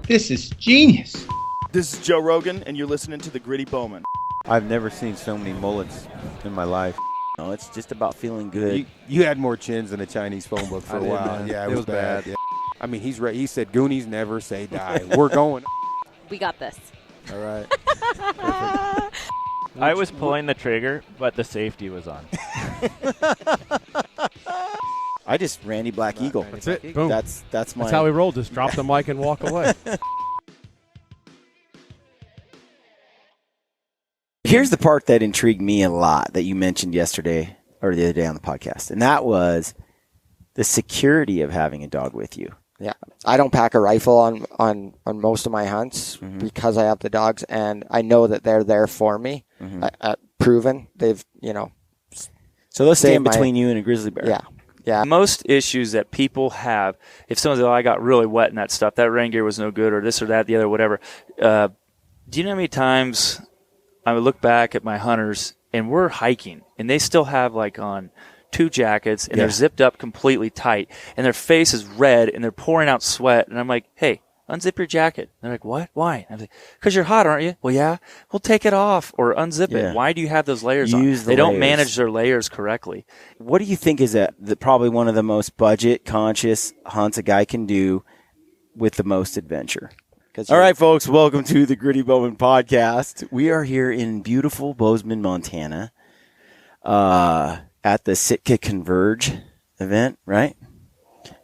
This is genius. This is Joe Rogan, and you're listening to The Gritty Bowman. I've never seen so many mullets in my life. No, it's just about feeling good. You had more chins than a Chinese phone book for a while. Man. Yeah, it was bad. Yeah. I mean, he's right. He said, Goonies never say die. We're going. We got this. All right. I was pulling the trigger, but the safety was on. I just Randy Black Eagle. That's it. Boom. That's my. That's how we roll. Just drop the mic and walk away. Here's the part that intrigued me a lot that you mentioned yesterday or the other day on the podcast, and that was the security of having a dog with you. Yeah, I don't pack a rifle on most of my hunts because I have the dogs, and I know that they're there for me. Proven, they've So they'll stand between you and a grizzly bear. Yeah. Most issues that people have, if someone says, I got really wet in that stuff, that rain gear was no good, or this or that, the other, whatever. Do you know how many times I would look back at my hunters and we're hiking and they still have like on 2 jackets and they're zipped up completely tight and their face is red and they're pouring out sweat. And I'm like, hey, unzip your jacket. And they're like, what? Why? I'm like, because you're hot, aren't you? Well, yeah. Well, take it off or unzip it. Why do you have those layers on? They don't manage their layers correctly. What do you think is probably one of the most budget conscious hunts a guy can do with the most adventure? All right, folks, welcome to the Gritty Bowman podcast. We are here in beautiful Bozeman, Montana, at the Sitka Converge event, right?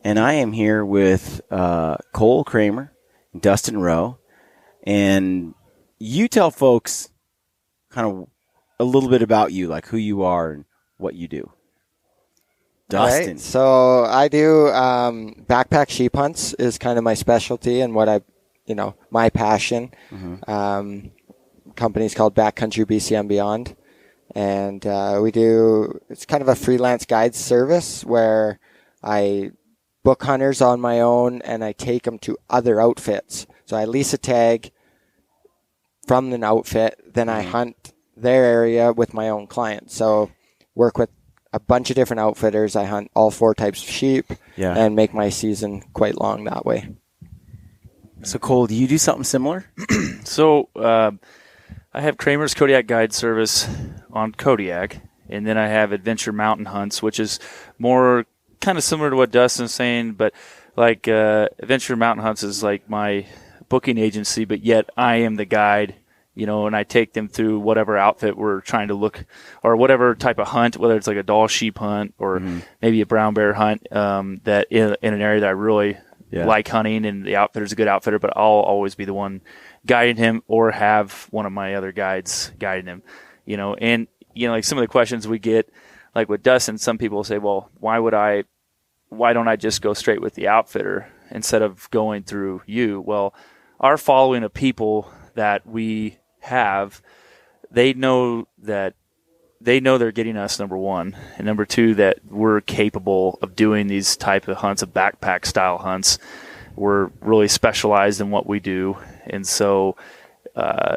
And I am here with Cole Kramer, Dustin Rowe, and you tell folks kind of a little bit about you, like who you are and what you do. Dustin. Right. So I do backpack sheep hunts is kind of my specialty and what my passion. Company's called Backcountry BC and Beyond. And it's kind of a freelance guide service where I book hunters on my own and I take them to other outfits. So I lease a tag from an outfit, then I hunt their area with my own clients. So work with a bunch of different outfitters. I hunt all 4 types of sheep and make my season quite long that way. So, Cole, do you do something similar? So I have Kramer's Kodiak Guide Service on Kodiak, and then I have Adventure Mountain Hunts, which is more kind of similar to what Dustin's saying, but like Adventure Mountain Hunts is like my booking agency, but yet I am the guide, and I take them through whatever outfit we're trying to look, or whatever type of hunt, whether it's like a Dall sheep hunt or maybe a brown bear hunt that in an area that I really like hunting, and the outfitter's a good outfitter, but I'll always be the one guiding him or have one of my other guides guiding him, and, like some of the questions we get, like with Dustin, some people will say, well, why don't I just go straight with the outfitter instead of going through you? Well, our following of people that we have, they know they're getting us, number one, and number two, that we're capable of doing these type of hunts, of backpack style hunts. We're really specialized in what we do, and so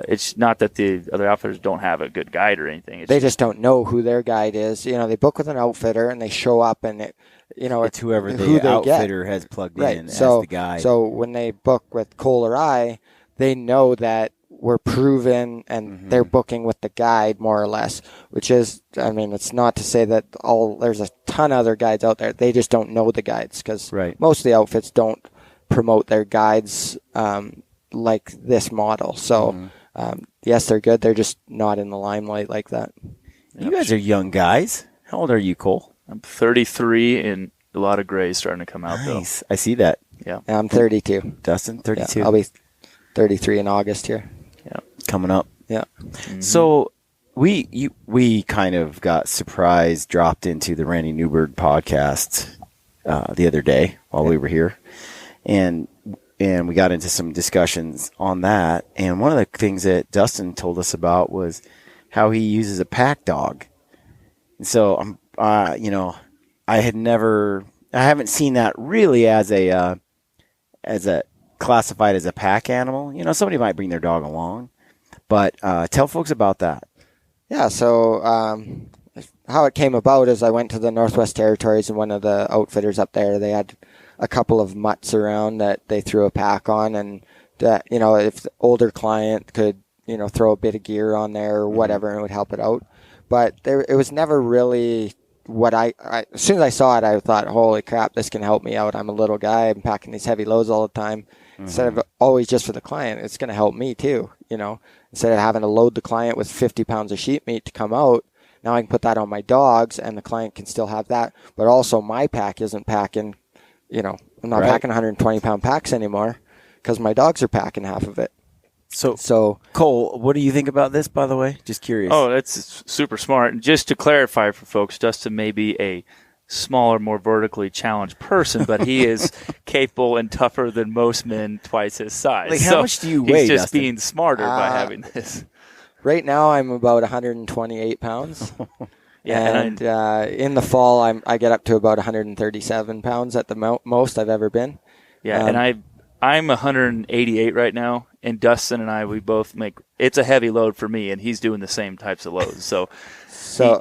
it's not that the other outfitters don't have a good guide or anything. They just don't know who their guide is. They book with an outfitter and they show up and it's whoever the outfitter has plugged in as the guide. So when they book with Cole or I, they know that we're proven and they're booking with the guide more or less, which is, it's not to say that there's a ton of other guides out there. They just don't know the guides because most of the outfits don't promote their guides like this model. So, yes, they're good. They're just not in the limelight like that. You guys are young guys. How old are you, Cole? I'm 33, and a lot of gray starting to come out, nice. I see that. Yeah. And I'm 32. Dustin, 32. Yeah, I'll be 33 in August here. Yeah. Coming up. Yeah. So we kind of got dropped into the Randy Newberg podcast the other day while we were here. And we got into some discussions on that. And one of the things that Dustin told us about was how he uses a pack dog. And so I haven't seen that really as a classified as a pack animal. Somebody might bring their dog along, but tell folks about that. Yeah. So how it came about is I went to the Northwest Territories, and one of the outfitters up there, they had a couple of mutts around that they threw a pack on, and if the older client could, throw a bit of gear on there or whatever, and it would help it out. But it was never really what I as soon as I saw it, I thought, holy crap, this can help me out. I'm a little guy. I'm packing these heavy loads all the time. Instead of always just for the client, it's going to help me too. Instead of having to load the client with 50 pounds of sheep meat to come out, now I can put that on my dogs and the client can still have that. But also my pack isn't packing, I'm not packing 120 pound packs anymore because my dogs are packing half of it. So Cole, what do you think about this, by the way? Just curious. Oh, that's super smart. And just to clarify for folks, Dustin may be a smaller, more vertically challenged person, but he is capable and tougher than most men twice his size. Like, how much do you weigh, He's just Dustin? being smarter by having this. Right now I'm about 128 pounds. Yeah, and in the fall I get up to about 137 pounds at the most I've ever been. Yeah, and I'm 188 right now, and Dustin and we both it's a heavy load for me, and he's doing the same types of loads. So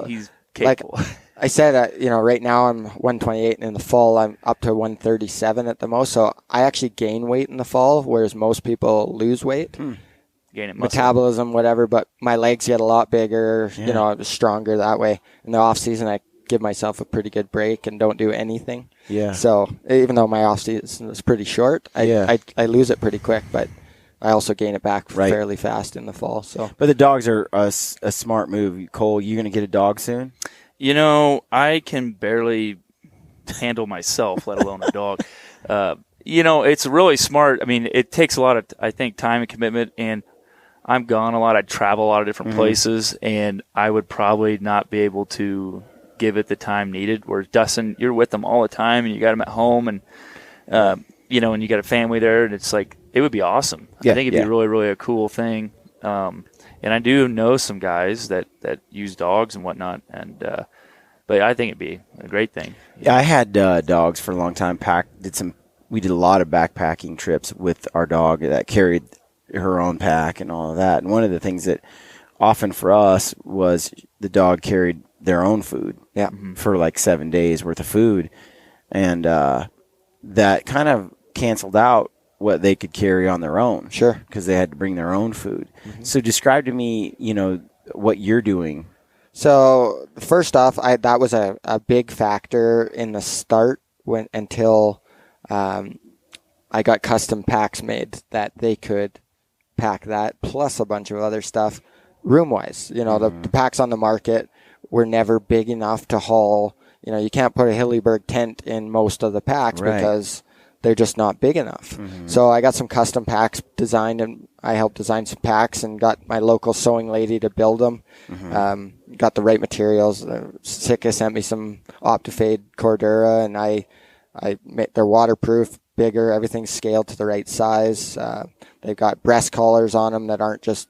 he's capable. Like I said, right now I'm 128, and in the fall I'm up to 137 at the most. So I actually gain weight in the fall, whereas most people lose weight. Gaining muscle. Metabolism, whatever, but my legs get a lot bigger, I'm stronger that way. In the off season, I give myself a pretty good break and don't do anything. Yeah. So even though my off season is pretty short, I lose it pretty quick, but I also gain it back fairly fast in the fall. So, but the dogs are a smart move. Cole, you going to get a dog soon? I can barely handle myself, let alone a dog. It's really smart. I mean, it takes a lot of, I think, time and commitment, and I'm gone a lot. I travel a lot of different places, and I would probably not be able to give it the time needed. Whereas Dustin, you're with them all the time, and you got them at home, and and you got a family there, and it's like it would be awesome. I think it'd be really, really a cool thing. And I do know some guys that use dogs and whatnot, and but I think it'd be a great thing. Yeah, I had dogs for a long time. We did a lot of backpacking trips with our dog that carried her own pack and all of that. And one of the things that often for us was the dog carried their own food for like 7 days worth of food. And that kind of canceled out what they could carry on their own. Sure. Because they had to bring their own food. So describe to me, what you're doing. So first off, that was a big factor in the start until I got custom packs made that they could pack that plus a bunch of other stuff room-wise. The packs on the market were never big enough to haul. You can't put a Hillyberg tent in most of the packs because they're just not big enough. So I got some custom packs designed, and I helped design some packs and got my local sewing lady to build them. Got the right materials. Sika sent me some Optifade Cordura, and I made, they're waterproof, bigger, everything's scaled to the right size. They've got breast collars on them that aren't just,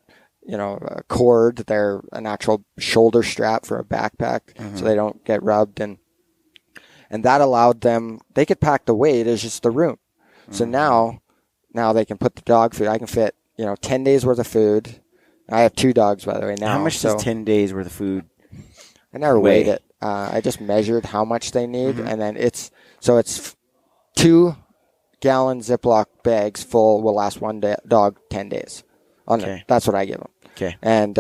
a cord. They're an actual shoulder strap for a backpack, so they don't get rubbed. And that allowed them, they could pack the weight, it's just the room. So now they can put the dog food. I can fit, 10 days worth of food. I have 2 dogs, by the way, now. How much does 10 days worth of food I never weighed it. I just measured how much they need, and then it's 2-gallon Ziploc bags full will last one dog 10 days. That's what I give them. Okay. And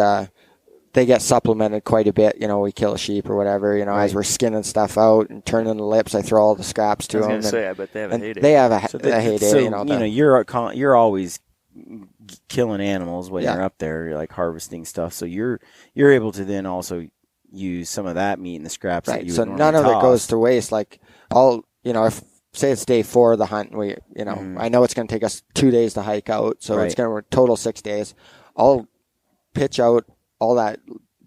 they get supplemented quite a bit. We kill a sheep or whatever, as we're skinning stuff out and turning the lips, I throw all the scraps to them. I was going to say, I bet they have a heyday. They have a heyday. So, you're always killing animals when you're up there. You're like harvesting stuff. So you're able to then also use some of that meat and the scraps that you would normally none of toss. it goes to waste. Like if say it's day 4 of the hunt, we I know it's going to take us 2 days to hike out, so it's going to total 6 days. I'll pitch out all that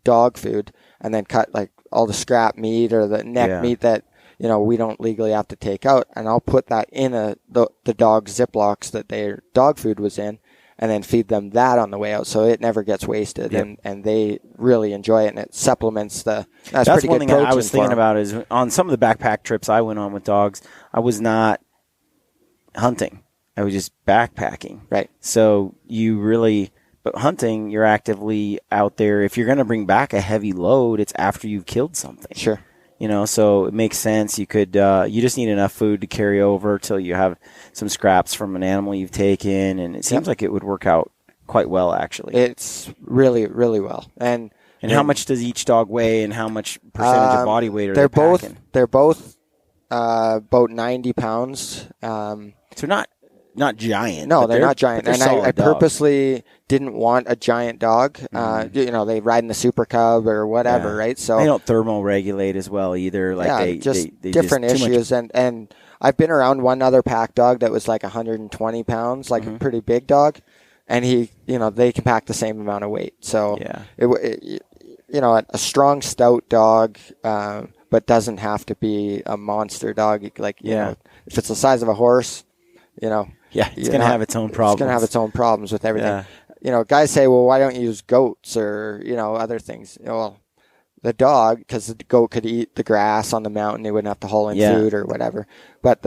dog food and then cut like all the scrap meat or the neck meat that we don't legally have to take out, and I'll put that in the dog Ziplocs that their dog food was in, and then feed them that on the way out, so it never gets wasted, and they really enjoy it, and it supplements that's pretty one good thing protein I was for thinking them. about is on some of the backpack trips I went on with dogs, I was not hunting. I was just backpacking. Right. So but hunting, you're actively out there. If you're going to bring back a heavy load, it's after you've killed something. Sure. So it makes sense. You could, you just need enough food to carry over till you have some scraps from an animal you've taken, and it seems like it would work out quite well, actually. It's really, really well. And how much does each dog weigh, and how much percentage of body weight are they packing? They're both about 90 pounds. So not giant. No, they're not giant. And I dogs. purposely didn't want a giant dog. They ride in the Super Cub or whatever, right? So they don't thermoregulate as well either. Like they different issues. And I've been around one other pack dog that was like 120 pounds, like a pretty big dog, and they can pack the same amount of weight. So a strong, stout dog, but doesn't have to be a monster dog. If it's the size of a horse, it's going to have its own problems. It's going to have its own problems with everything. Yeah. Guys say, well, why don't you use goats or, other things? Well, the dog, because the goat could eat the grass on the mountain. They wouldn't have to haul in food or whatever. But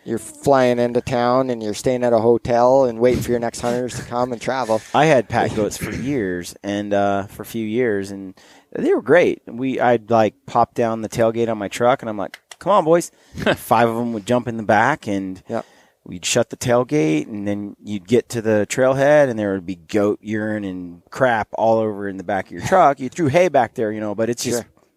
you're flying into town and you're staying at a hotel and waiting for your next hunters to come and travel. I had pack goats for years and for a few years, and they were great. I'd pop down the tailgate on my truck, and I'm like, come on, boys. 5 of them would jump in the back, and we'd shut the tailgate, and then you'd get to the trailhead, and there would be goat urine and crap all over in the back of your truck. You threw hay back there, but it's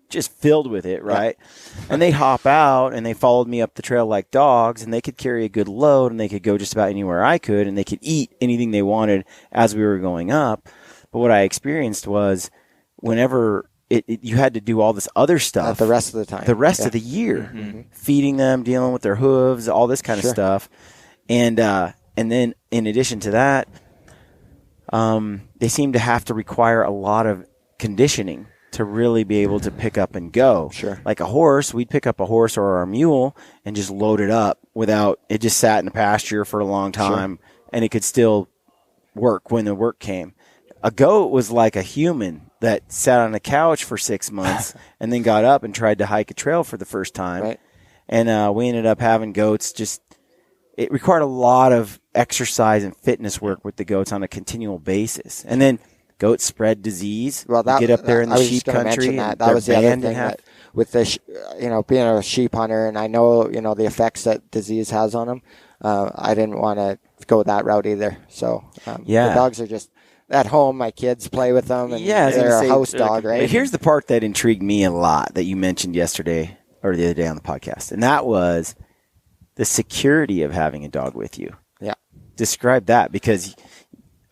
just filled with it, right? Yeah. And they'd hop out, and they followed me up the trail like dogs, and they could carry a good load, and they could go just about anywhere I could, and they could eat anything they wanted as we were going up. But what I experienced was whenever you had to do all this other stuff the rest of the time, the rest of the year, feeding them, dealing with their hooves, all this kind of stuff. And then in addition to that, they seem to have to require a lot of conditioning to really be able to pick up and go. Sure. Like a horse, we'd pick up a horse or a mule and just load it up it just sat in the pasture for a long time, and it could still work when the work came. A goat was like a human that sat on a couch for 6 months and then got up and tried to hike a trail for the first time. Right. And we ended up having goats it required a lot of exercise and fitness work with the goats on a continual basis. And then goats spread disease. Well, you get up there in the sheep country. That was the other thing that with being a sheep hunter, and I know, the effects that disease has on them. I didn't want to go that route either. So, the dogs are just at home. My kids play with them, and they're a house dog, right? But here's the part that intrigued me a lot that you mentioned yesterday or the other day on the podcast, and that was the security of having a dog with you. Yeah. Describe that, because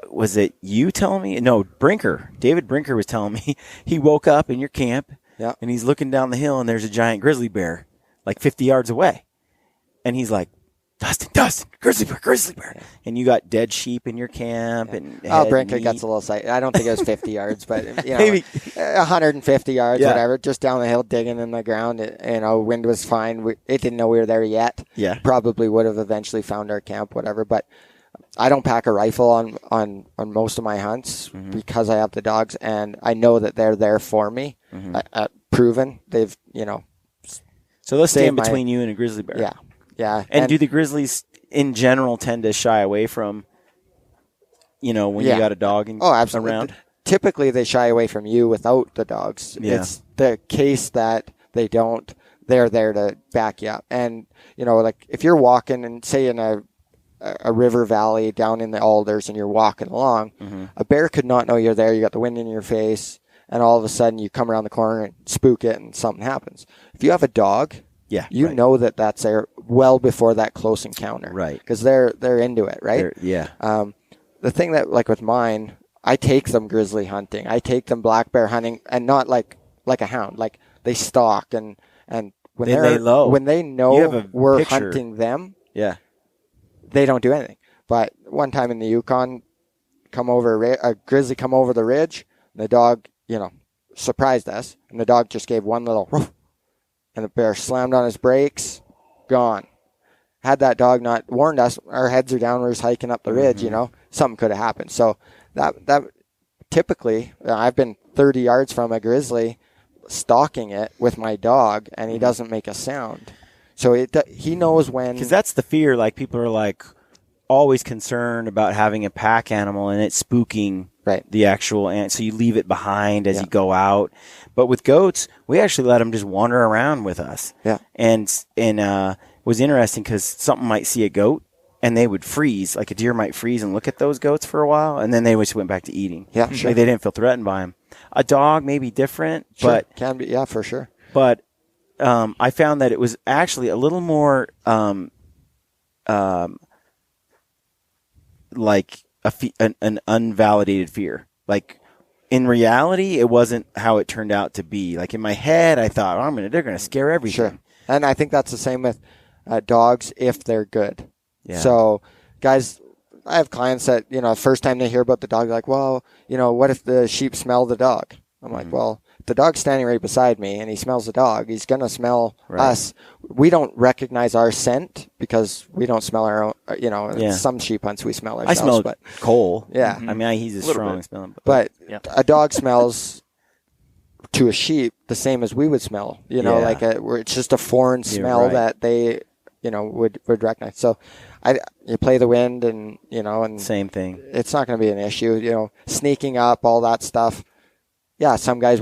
was it you telling me? No, David Brinker was telling me he woke up in your camp and he's looking down the hill and there's a giant grizzly bear like 50 yards away. And he's like, Dustin, grizzly bear. Yeah. And you got dead sheep in your camp. And Brinker gets a little excited. I don't think it was 50 yards, but maybe 150 yards, whatever, just down the hill digging in the ground. Wind was fine. It didn't know we were there yet. Yeah. Probably would have eventually found our camp, whatever. But I don't pack a rifle on most of my hunts because I have the dogs, and I know that they're there for me. Proven. They've, So let's stand between you and a grizzly bear. Yeah. Yeah. And do the grizzlies in general tend to shy away from, when you got a dog absolutely. around? Typically, they shy away from you without the dogs. Yeah. It's the case that they don't. They're there to back you up. And, like if you're walking and say in a river valley down in the alders and you're walking along, a bear could not know you're there. You got the wind in your face, and all of a sudden you come around the corner and spook it and something happens. If you have a dog, you know that's there well before that close encounter. Right. Because they're into it, right? The thing that, like with mine, I take them grizzly hunting. I take them black bear hunting, and not like a hound. Like they stalk and when they lay low. When they know we're hunting them, they don't do anything. But one time in the Yukon, a grizzly come over the ridge, and the dog, surprised us, and the dog just gave one little woof, and the bear slammed on his brakes, gone. Had that dog not warned us, our heads are down, we're just hiking up the ridge, something could have happened. So that typically, I've been 30 yards from a grizzly stalking it with my dog, and he doesn't make a sound. So he knows when. Because that's the fear. Like, people are like always concerned about having a pack animal and it spooking Right. The actual ant. So you leave it behind as you go out. But with goats, we actually let them just wander around with us. Yeah. And it was interesting because something might see a goat and they would freeze. Like a deer might freeze and look at those goats for a while, and then they just went back to eating. Yeah, sure. Like they didn't feel threatened by them. A dog may be different, Sure. but Can be, yeah, for sure. But I found that it was actually a little more like an unvalidated fear. Like in reality, it wasn't how it turned out to be. Like in my head, I thought, they're going to scare everything. Sure. And I think that's the same with dogs if they're good. Yeah. So, guys, I have clients that, first time they hear about the dog, like, well, what if the sheep smell the dog? I'm like, well, if the dog's standing right beside me and he smells the dog, he's going to smell us. We don't recognize our scent because we don't smell our own, some sheep hunts we smell ourselves. I smell but Cole. Yeah. I mean, he's a strong smelling. But a dog smells to a sheep the same as we would smell, like where it's just a foreign smell that they, would recognize. So you play the wind and, and same thing. It's not going to be an issue, sneaking up, all that stuff. Yeah, some guys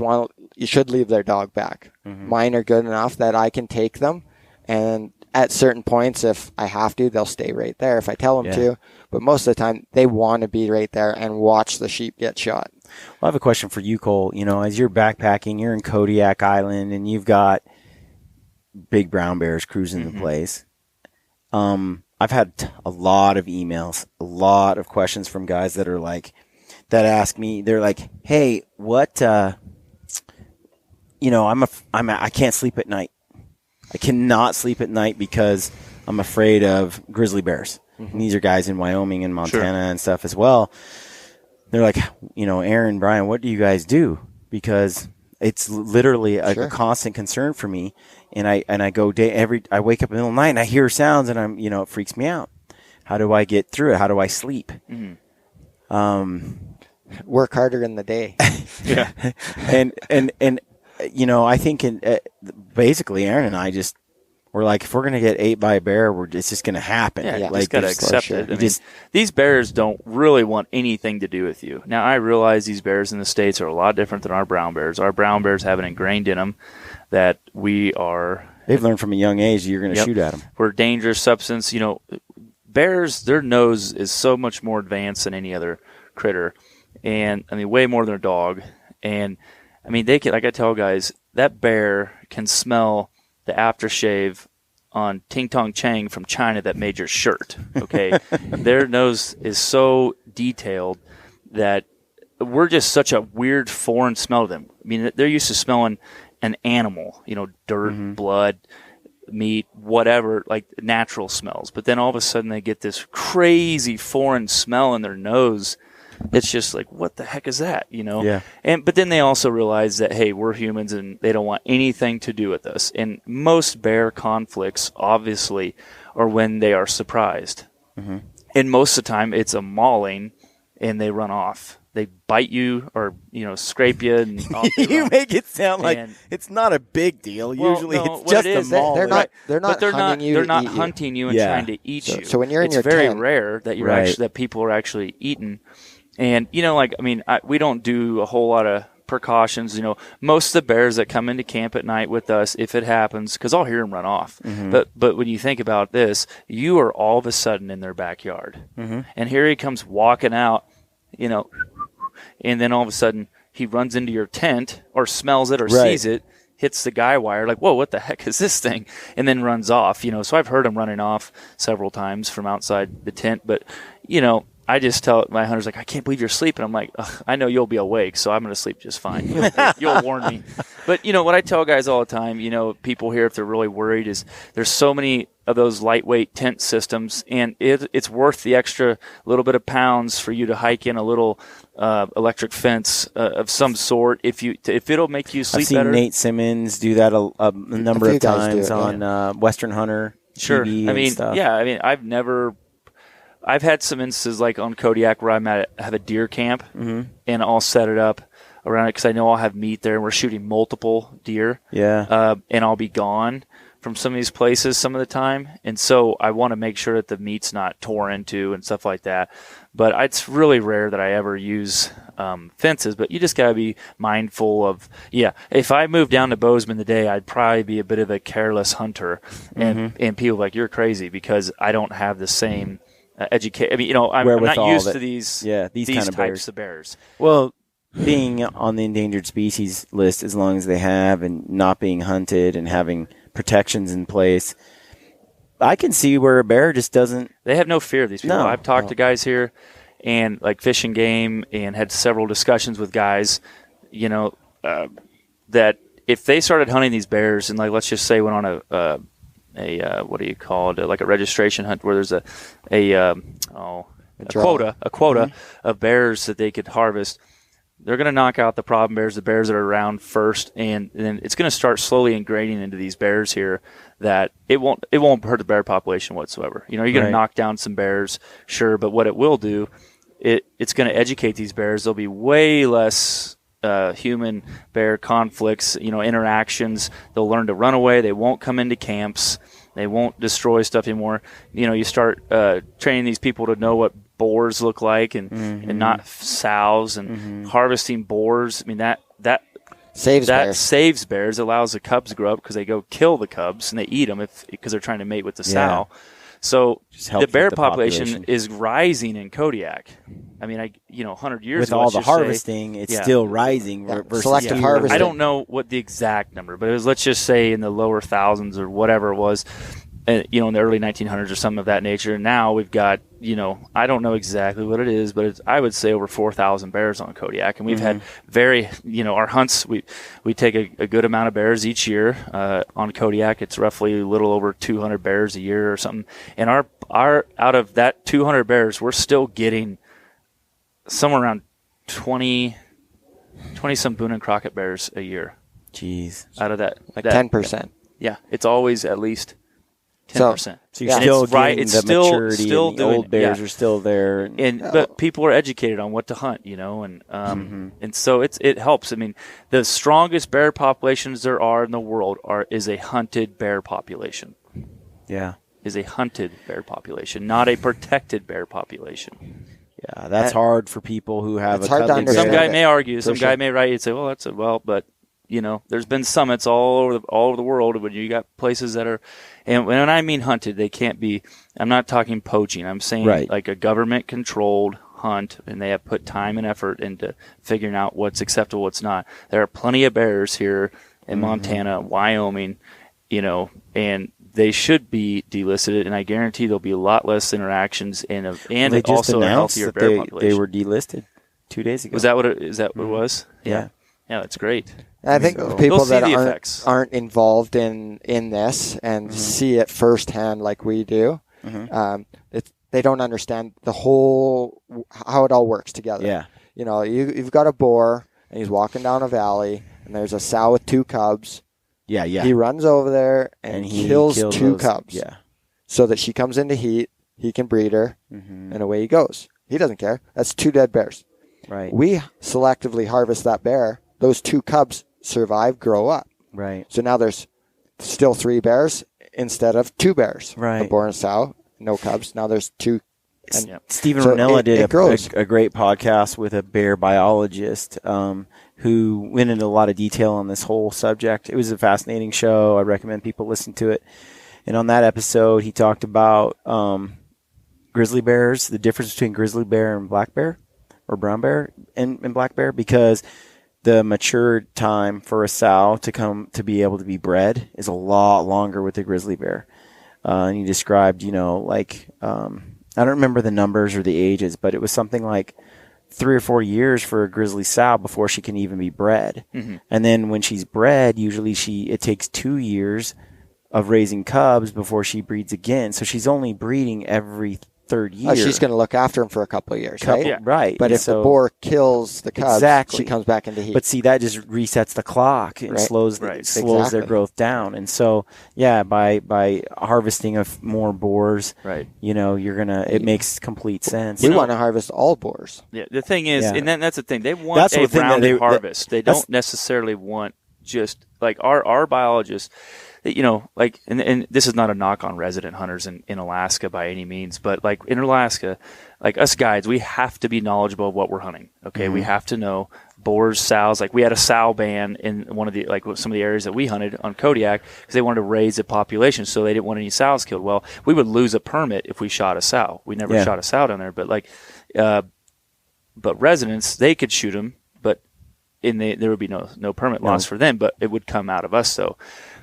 you should leave their dog back. Mm-hmm. Mine are good enough that I can take them, and at certain points, if I have to, they'll stay right there if I tell them to. But most of the time, they want to be right there and watch the sheep get shot. Well, I have a question for you, Cole. As you're backpacking, you're in Kodiak Island, and you've got big brown bears cruising the place. I've had a lot of emails, a lot of questions from guys that are like, that ask me, they're like, hey, what, I can't sleep at night. I cannot sleep at night because I'm afraid of grizzly bears. Mm-hmm. And these are guys in Wyoming and Montana and stuff as well. They're like, Aaron, Brian, what do you guys do? Because it's literally a constant concern for me. And I go I wake up in the middle of the night and I hear sounds and it freaks me out. How do I get through it? How do I sleep? Mm-hmm. Work harder in the day. Yeah. and I think basically Aaron and I we're like, if we're going to get ate by a bear, it's just going to happen. Yeah, you like, just got to accept it. These bears don't really want anything to do with you. Now, I realize these bears in the States are a lot different than our brown bears. Our brown bears have it ingrained in them that we are... They've learned from a young age that you're going to shoot at them. We're a dangerous substance. Bears, their nose is so much more advanced than any other critter. And, way more than a dog. And, they can, like I tell guys, that bear can smell the aftershave on Ting Tong Chang from China that made your shirt, okay? Their nose is so detailed that we're just such a weird foreign smell to them. They're used to smelling an animal, dirt, blood, meat, whatever, like natural smells. But then all of a sudden they get this crazy foreign smell in their nose. It's just like, what the heck is that, Yeah. But then they also realize that, hey, we're humans and they don't want anything to do with us. And most bear conflicts, obviously, are when they are surprised. Mm-hmm. And most of the time, it's a mauling and they run off. They bite you or, scrape you. And off they You run. make it sound like it's not a big deal. Well, Usually no, it's just it a is, maul. They're not hunting you. They're not to eat hunting you and Yeah. trying to eat you. So when you're in it's your very tent- rare that you're Right. that people are actually eating. And, we don't do a whole lot of precautions. Most of the bears that come into camp at night with us, if it happens, because I'll hear them run off. Mm-hmm. But when you think about this, you are all of a sudden in their backyard. Mm-hmm. And here he comes walking out, and then all of a sudden he runs into your tent or smells it or sees it, hits the guy wire, like, whoa, what the heck is this thing? And then runs off. So I've heard him running off several times from outside the tent. But, I just tell my hunters, like, I can't believe you're sleeping. I'm like, I know you'll be awake, so I'm going to sleep just fine. You'll warn me. But, what I tell guys all the time, people here, if they're really worried, is there's so many of those lightweight tent systems, and it's worth the extra little bit of pounds for you to hike in a little electric fence of some sort if it'll make you sleep I've seen better. Nate Simmons do that a number of times do it, on Western Hunter Sure. TV and stuff. I've had some instances like on Kodiak where have a deer camp and I'll set it up around it because I know I'll have meat there and we're shooting multiple deer. Yeah. And I'll be gone from some of these places some of the time. And so I want to make sure that the meat's not tore into and stuff like that. But it's really rare that I ever use fences, but you just got to be mindful of, if I moved down to Bozeman today, I'd probably be a bit of a careless hunter, and people are like, you're crazy because I don't have the same education. I mean, I'm not used to these kind of types of bears. Well, being on the endangered species list as long as they have and not being hunted and having protections in place, I can see where a bear just doesn't. They have no fear of these people. No. I've talked to guys here and like Fish and Game and had several discussions with guys, that if they started hunting these bears and like, let's just say went on a what do you call it? Like a registration hunt where there's a quota of bears that they could harvest. They're going to knock out the problem bears, the bears that are around first, and then it's going to start slowly ingraining into these bears here that it won't hurt the bear population whatsoever. You're going to knock down some bears, sure, but what it will do, it's going to educate these bears. There'll be way less human bear conflicts, interactions. They'll learn to run away. They won't come into camps. They won't destroy stuff anymore. You start training these people to know what boars look like and not sows and harvesting boars. I mean, that saves bears, allows the cubs to grow up because they go kill the cubs and they eat them because they're trying to mate with the sow. So the bear population is rising in Kodiak. I mean, 100 years with ago, all the harvesting, it's still rising. Versus selective harvesting. I don't know what the exact number, but it was, let's just say, in the lower thousands or whatever it was, in the early 1900s or something of that nature. And now we've got, I don't know exactly what it is, but I would say over 4,000 bears on Kodiak. And we've had our hunts, we take a good amount of bears each year on Kodiak. It's roughly a little over 200 bears a year or something. And our out of that 200 bears, we're still getting somewhere around 20 some Boone and Crockett bears a year. Jeez. Out of that. Like 10%. Yeah. It's always at least 10%. So you're still getting the maturity, still and the old bears are still there. But people are educated on what to hunt, and so it helps. I mean, the strongest bear populations there are in the world is a hunted bear population. Yeah. Is a hunted bear population, not a protected bear population. Yeah, that's hard for people who have it's a hard to cuddly understand. bear. Some guy may argue, some guy may write and say, well, there's been summits all over the world when you got places that are, and when I mean hunted, they can't be, I'm not talking poaching. I'm saying like a government controlled hunt, and they have put time and effort into figuring out what's acceptable, what's not. There are plenty of bears here in Montana, Wyoming, and they should be delisted, and I guarantee there'll be a lot less interactions and they just also a announced healthier that bear population. they were delisted 2 days ago. Was that what it was? Yeah. Yeah, that's great. I think So- people They'll see that the effects. aren't involved in this and see it firsthand like we do, they don't understand the whole how it all works together. Yeah. You've got a boar and he's walking down a valley and there's a sow with 2 cubs. Yeah. He runs over there and he kills killed 2 those- cubs. Yeah. So that she comes into heat, he can breed her, and away he goes. He doesn't care. That's 2 dead bears. Right. We selectively harvest that bear. Those 2 cubs survive, grow up. Right. So now there's still 3 bears instead of 2 bears. Right. A boar and a sow, no cubs. Now there's 2. And Stephen so Ranella it did grows. a great podcast with a bear biologist who went into a lot of detail on this whole subject. It was a fascinating show. I recommend people listen to it. And on that episode, he talked about grizzly bears, the difference between grizzly bear and black bear, or brown bear and black bear, because the mature time for a sow to be able to be bred is a lot longer with the grizzly bear. And he described, I don't remember the numbers or the ages, but it was something like 3 or 4 years for a grizzly sow before she can even be bred. And then when she's bred, usually it takes 2 years of raising cubs before she breeds again. So she's only breeding every 3rd year. She's going to look after him for a couple of years, right? Yeah. Right. But if the boar kills the cubs, Exactly. she comes back into heat. But see, that just resets the clock and Right. slows their Exactly. growth down. And so, by harvesting of more boars, Right. it makes complete sense. we want to harvest all boars. Yeah, the thing is, Yeah. and that's the thing. They want That's a the thing that rounded they- harvest. They that's- don't necessarily want just like our biologists. like, and this is not a knock on resident hunters in Alaska by any means, but like in Alaska, like us guides, we have to be knowledgeable of what we're hunting. Okay. We have to know boars, sows. Like we had a sow ban in one of the, like some of the areas that we hunted on Kodiak because they wanted to raise the population. So they didn't want any sows killed. Well, we would lose a permit if we shot a sow. We never shot a sow down there, but like, but residents, they could shoot them, but there would be no permit loss for them, but it would come out of us. So,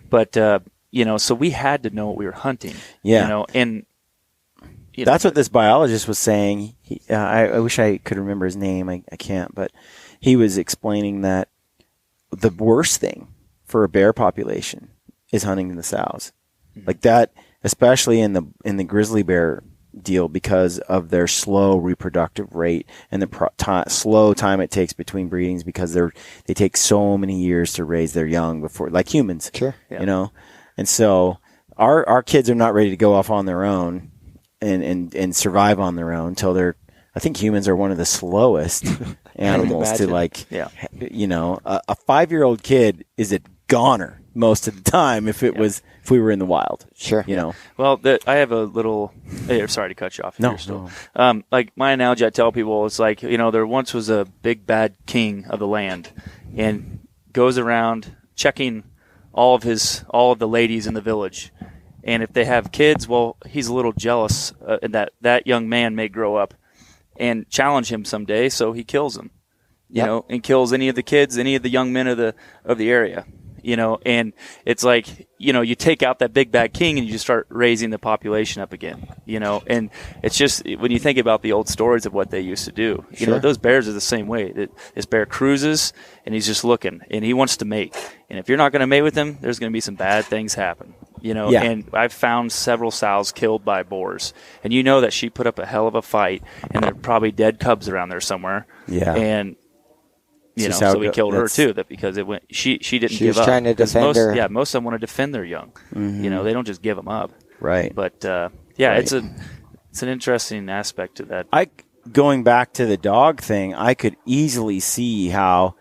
but, so we had to know what we were hunting, and that's what this biologist was saying. I wish I could remember his name. I can't, but he was explaining that the worst thing for a bear population is hunting the sows, like that, especially in the grizzly bear deal because of their slow reproductive rate and the slow time it takes between breedings because they take so many years to raise their young before, like humans, and so our kids are not ready to go off on their own and survive on their own until I think humans are one of the slowest animals to a 5-year-old kid is a goner most of the time if we were in the wild. Sure. Well, I have a little. Sorry to cut you off. No. Like my analogy, I tell people, it's like there once was a big bad king of the land, and goes around checking all of the ladies in the village, and if they have kids, well, he's a little jealous that young man may grow up and challenge him someday, so he kills him. And kills any of the kids, any of the young men of the area. And it's like, you take out that big bad king and you just start raising the population up again, and it's just, when you think about the old stories of what they used to do, those bears are the same way. This bear cruises and he's just looking and he wants to mate. And if you're not going to mate with him, there's going to be some bad things happen, and I've found several sows killed by boars, and that she put up a hell of a fight and there are probably dead cubs around there somewhere. Yeah. And so we killed her too. That because it went. She didn't give up. She was trying to defend her. Yeah, most of them want to defend their young. They don't just give them up. Right. But it's an interesting aspect to that. Going back to the dog thing, I could easily see how,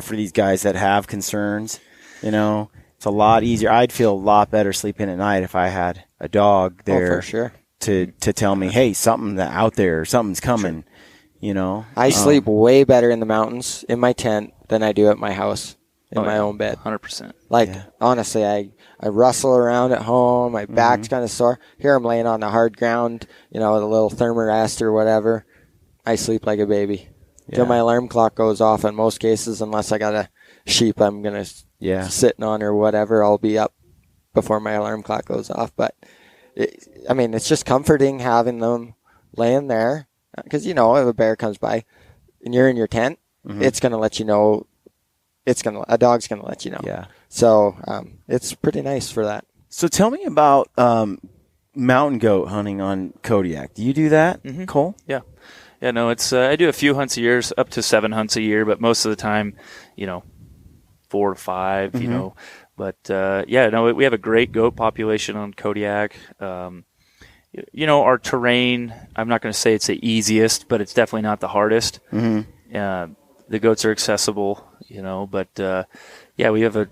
for these guys that have concerns, it's a lot easier. I'd feel a lot better sleeping at night if I had a dog there for sure. to tell me, hey, something out there, something's coming. Sure. I sleep way better in the mountains in my tent than I do at my house in my own bed. 100%. Honestly, I rustle around at home. My back's kind of sore. Here I'm laying on the hard ground, the little thermarest or whatever. I sleep like a baby. Till my alarm clock goes off in most cases, unless I got a sheep I'm going to sitting on or whatever. I'll be up before my alarm clock goes off. But, it's just comforting having them laying there. Because, if a bear comes by and you're in your tent, it's going to let you know. A dog's going to let you know. Yeah. So it's pretty nice for that. So tell me about mountain goat hunting on Kodiak. Do you do that, Cole? Yeah. Yeah, no, it's I do a few hunts a year, up to 7 hunts a year, but most of the time, 4 to 5, But, we have a great goat population on Kodiak. Our terrain, I'm not going to say it's the easiest, but it's definitely not the hardest. The goats are accessible, but we have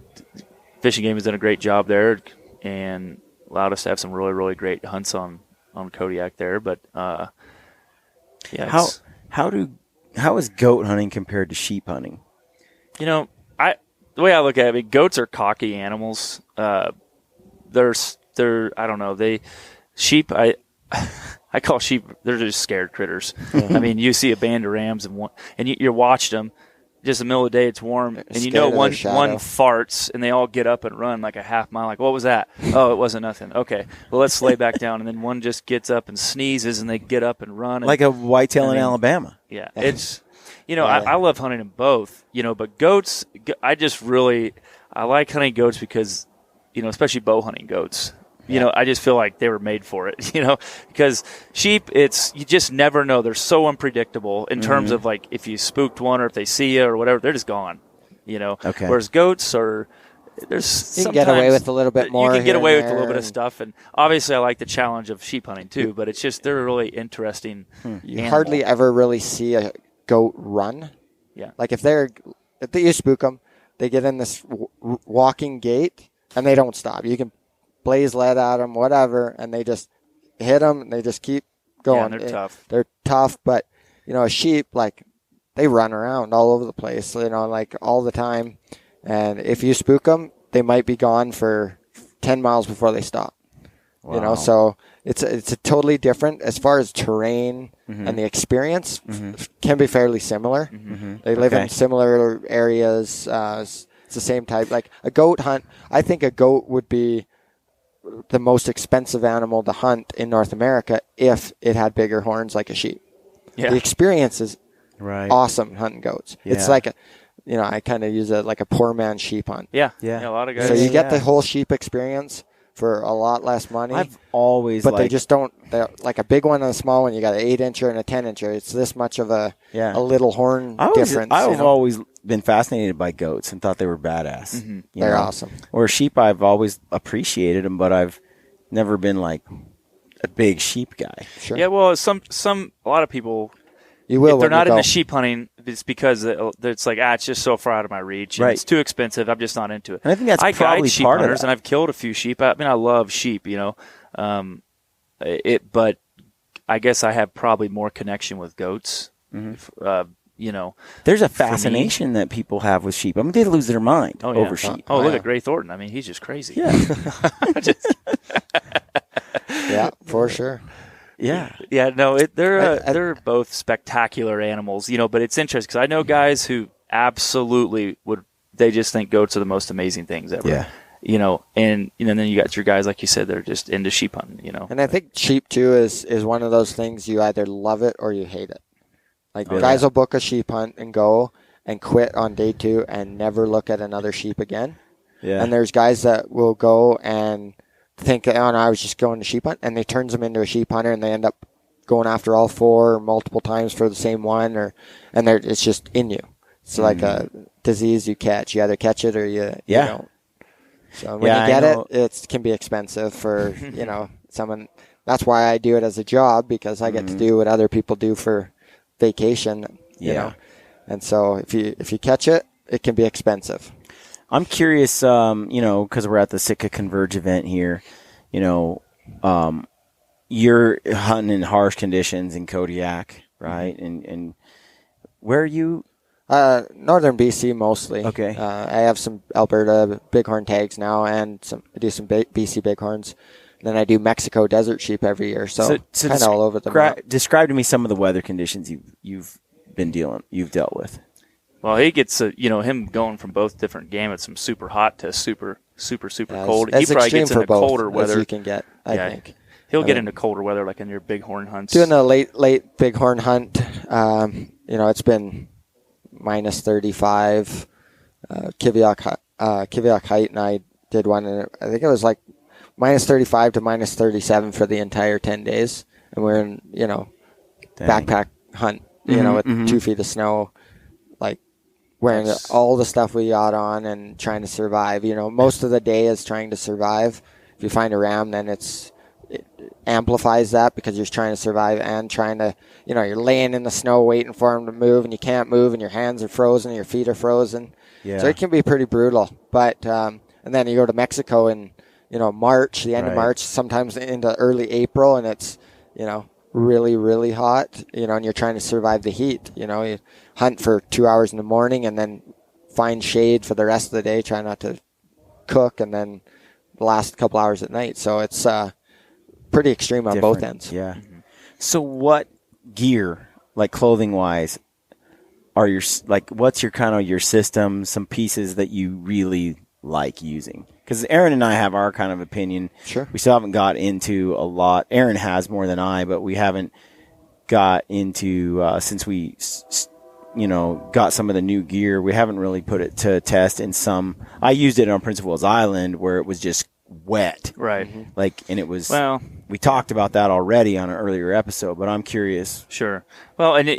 fishing game has done a great job there and allowed us to have some really, really great hunts on Kodiak there. But, how is goat hunting compared to sheep hunting? The way I look at it, goats are cocky animals. They're I don't know, sheep, I call sheep, they're just scared critters. You see a band of rams and you watched them just in the middle of the day, it's warm, and one farts and they all get up and run like a half mile. Like, what was that? Oh, it wasn't nothing. Okay, well, let's lay back down. And then one just gets up and sneezes and they get up and run. Like a whitetail in Alabama. Yeah, it's, I love hunting them both, but goats, I like hunting goats because, especially bow hunting goats. I just feel like they were made for it, because sheep, you just never know. They're so unpredictable in terms of like if you spooked one or if they see you or whatever, they're just gone, Okay. Whereas goats you can get away with a little bit more. You can get away with a little bit of stuff. And obviously I like the challenge of sheep hunting too, but it's just, they're a really interesting You hardly ever really see a goat run. Yeah. Like if you spook them, they get in this walking gait. and they don't stop. You can blaze lead at them, whatever, and they just hit them, and they just keep going. Yeah, they're tough. They're tough, but, a sheep, like, they run around all over the place, like all the time. And if you spook them, they might be gone for 10 miles before they stop. Wow. So it's a totally different, as far as terrain and the experience can be fairly similar. They live in similar areas. It's the same type. Like a goat hunt, I think a goat would be the most expensive animal to hunt in North America if it had bigger horns like a sheep. Yeah. The experience is Right. awesome hunting goats. Yeah. It's like I kind of use it like a poor man's sheep hunt. Yeah. Yeah. A lot of guys. So you get Yeah. the whole sheep experience for a lot less money. I've always but they liked- just don't. They're like a big one and a small one. You got an 8-incher and a 10-incher. It's this much of a little horn difference. I've always been fascinated by goats and thought they were badass. you They're know? awesome. Or sheep, I've always appreciated them, but I've never been like a big sheep guy. Sure. Yeah, well, a lot of people, You will if they're when you not go. into sheep hunting, it's because it's like, it's just so far out of my reach. And Right. It's too expensive. I'm just not into it. And I think that's I probably guide sheep part of hunters, that. and I've killed a few sheep. I mean, I love sheep, but I guess I have probably more connection with goats. There's a fascination that people have with sheep. I mean, they lose their mind over sheep. Oh, look yeah. at Gray Thornton. I mean, he's just crazy. Yeah. Yeah, for sure. Yeah. Yeah, no, they're both spectacular animals, but it's interesting because I know guys who absolutely they just think goats are the most amazing things ever. Yeah. And then you got your guys, like you said, they're just into sheep hunting, And I think sheep too is one of those things you either love it or you hate it. Like guys will book a sheep hunt and go and quit on day 2 and never look at another sheep again. Yeah. And there's guys that will go and think, oh, no, I was just going to sheep hunt, and they turns them into a sheep hunter, and they end up going after all 4 multiple times for the same one, and it's just in you. It's like a disease you catch. You either catch it or you don't. So when you get it, it can be expensive for someone. That's why I do it as a job, because I get to do what other people do for vacation. You know, and so if you catch it, it can be expensive. I'm curious, because we're at the Sitka Converge event here, you're hunting in harsh conditions in Kodiak, right? And where are you? Northern BC mostly. Okay. I have some Alberta bighorn tags now, and I do some BC bighorns. Then I do Mexico desert sheep every year, so kind of all over the map. Describe to me some of the weather conditions you've dealt with. Well, he gets him going from both different gamuts, from super hot to super cold. As He probably extreme gets for into both colder as weather. you can get, I think. He'll get into colder weather, like in your bighorn hunts. Doing a late bighorn hunt, it's been minus 35. Kiviak height, and I did one, and I think it was like minus 35 to minus 37 for the entire 10 days. And we're in, backpack hunt, with 2 feet of snow, like wearing all the stuff we got on and trying to survive. Most of the day is trying to survive. If you find a ram, then it amplifies that, because you're trying to survive and trying to, you're laying in the snow waiting for them to move, and you can't move, and your hands are frozen, and your feet are frozen. Yeah. So it can be pretty brutal. But, and then you go to Mexico in, March, the end of March, sometimes into early April, and it's, really, really hot, and you're trying to survive the heat. You hunt for 2 hours in the morning and then find shade for the rest of the day, try not to cook, and then the last couple hours at night. So it's pretty extreme on both ends. Yeah. So what gear, like clothing wise, are what's your kind of your system, some pieces that you really like using? Because Aaron and I have our kind of opinion. Sure. We still haven't got into a lot. Aaron has more than I, but we haven't got into, since we, got some of the new gear, we haven't really put it to test in some. I used it on Prince of Wales Island where it was just wet. Right. And it was, we talked about that already on an earlier episode, but I'm curious. Sure. Well, and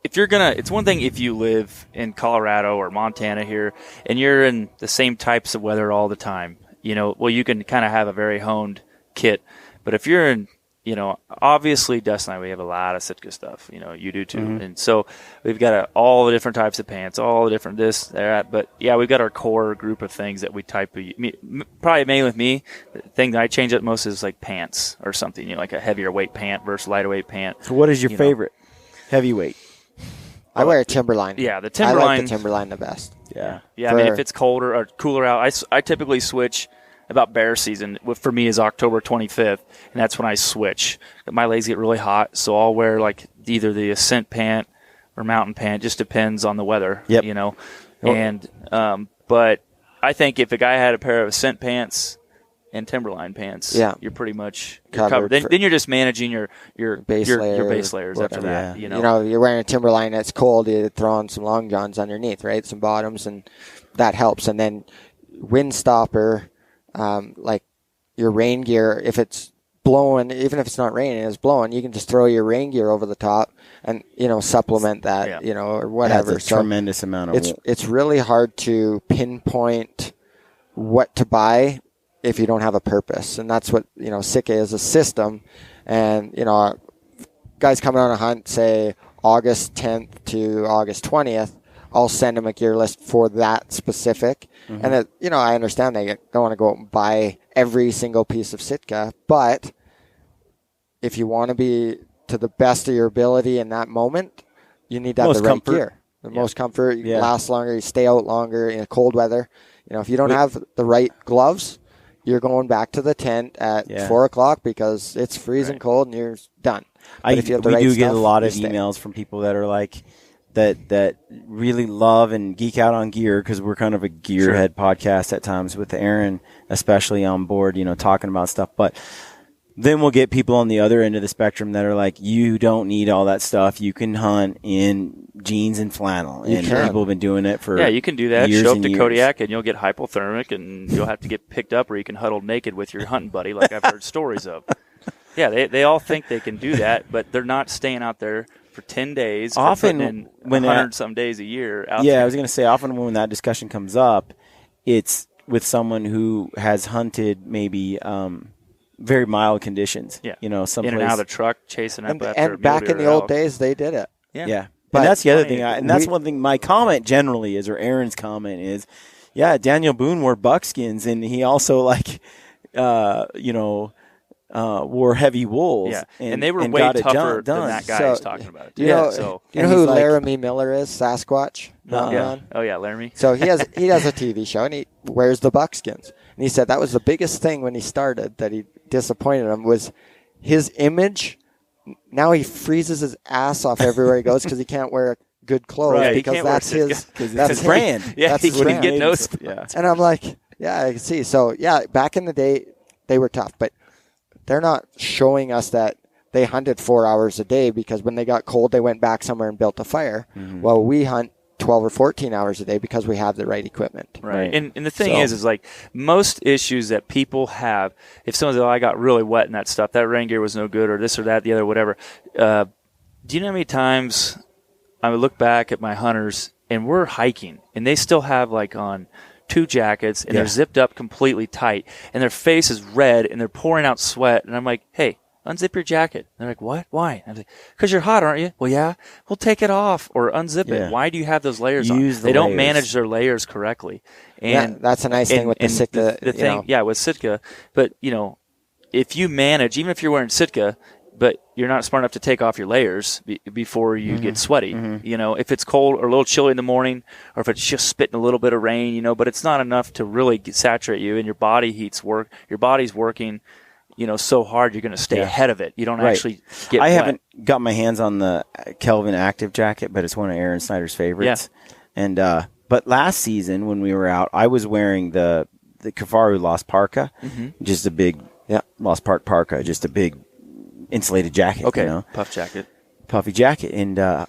if you're it's one thing if you live in Colorado or Montana here and you're in the same types of weather all the time, you can kind of have a very honed kit. But if you're in obviously Dustin and I, we have a lot of Sitka stuff. You do too. Mm-hmm. And so we've got all the different types of pants, all the different this, that. But, yeah, we've got our core group of things that we probably mainly with me, the thing that I change up most is like pants or something, like a heavier weight pant versus lighter weight pant. So what is your favorite heavyweight? I wear a Timberline. Yeah, the I Timberline. like the Timberline the best. Yeah. Yeah, I mean, if it's colder or cooler out, I typically switch about bear season. For me is October 25th, and that's when I switch. My legs get really hot, so I'll wear like either the Ascent pant or Mountain pant. Just depends on the weather, Yep. And but I think if a guy had a pair of Ascent pants and Timberline pants, you're pretty much covered. Then you're just managing your base layers after that. You're wearing a Timberline that's cold. You throw on some long johns underneath, right? Some bottoms, and that helps. And then wind stopper. Like your rain gear, if it's blowing, even if it's not raining, it's blowing, you can just throw your rain gear over the top and, supplement that, or whatever. That's a tremendous amount of it's really hard to pinpoint what to buy if you don't have a purpose. And that's what, Sitka is, a system. And, guys coming on a hunt, say August 10th to August 20th, I'll send them a gear list for that specific. Mm-hmm. And, I understand they don't want to go out and buy every single piece of Sitka, but if you want to be to the best of your ability in that moment, you need to have the right gear. The most comfort, you last longer, you stay out longer in cold weather. If you don't have the right gloves, you're going back to the tent at 4 o'clock because it's freezing cold and you're done. But if you have the right do stuff, get a lot of emails from people that are like, that really love and geek out on gear, because we're kind of a gearhead podcast at times with Aaron, especially on board, talking about stuff. But then we'll get people on the other end of the spectrum that are like, you don't need all that stuff. You can hunt in jeans and flannel. And people have been doing it for you can do that. Years Show up and to years. Kodiak and you'll get hypothermic and you'll have to get picked up, or you can huddle naked with your hunting buddy like I've heard stories of. Yeah, they all think they can do that, but they're not staying out there for 10 days, often in 100 some days a year. I was going to say, often when that discussion comes up, it's with someone who has hunted maybe very mild conditions. Yeah, someplace in and out of the truck, chasing up after and back in the old days, they did it. Yeah. But and that's the other thing. That's one thing. My comment generally is, or Aaron's comment is, Daniel Boone wore buckskins, and he also wore heavy wools. Yeah, and they were way tougher than that guy who's talking about it. Do you know who Laramie Miller is? Sasquatch? Oh, yeah, Laramie. So he has a TV show, and he wears the buckskins. And he said that was the biggest thing when he started that he disappointed him was his image. Now he freezes his ass off everywhere he goes because he can't wear good clothes because that's his brand. Yeah, that's he his can brand. get no spots. And I'm like, I can see. So, back in the day, they were tough, but they're not showing us that they hunted 4 hours a day because when they got cold, they went back somewhere and built a fire. Mm-hmm. Well, we hunt 12 or 14 hours a day because we have the right equipment. Right. And the thing is like most issues that people have, if someone says, I got really wet in that stuff, that rain gear was no good, or this or that, the other, whatever. Do you know how many times I would look back at my hunters and we're hiking and they still have on 2 jackets and they're zipped up completely tight and their face is red and they're pouring out sweat. And I'm like, hey, unzip your jacket. And they're like, what? Why? I'm like, because you're hot, aren't you? Well, yeah. Well, take it off or unzip it. Why do you have those layers on? They don't manage their layers correctly. And that's a nice thing with the Sitka. The thing, with Sitka. But, if you manage, even if you're wearing Sitka, but you're not smart enough to take off your layers before you get sweaty. Mm-hmm. If it's cold or a little chilly in the morning, or if it's just spitting a little bit of rain, but it's not enough to really saturate you, and your body your body's working, so hard you're going to stay ahead of it. You don't actually get wet. haven't got my hands on the Kelvin Active jacket, but it's one of Aaron Snyder's favorites. Yeah. And but last season when we were out, I was wearing the Kafaru Lost Parka, just a big Lost Park Parka, just a big insulated jacket. Okay, puffy jacket, and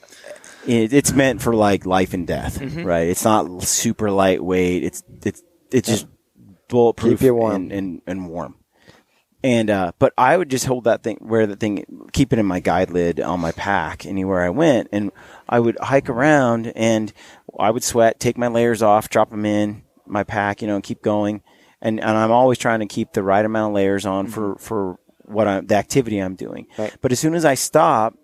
it's meant for life and death, right? It's not super lightweight. It's just bulletproof, keep you warm. And warm. And but I would just wear that thing, keep it in my guide lid on my pack anywhere I went, and I would hike around and I would sweat, take my layers off, drop them in my pack, and keep going. And I'm always trying to keep the right amount of layers on for the activity I'm doing. Right. But as soon as I stop,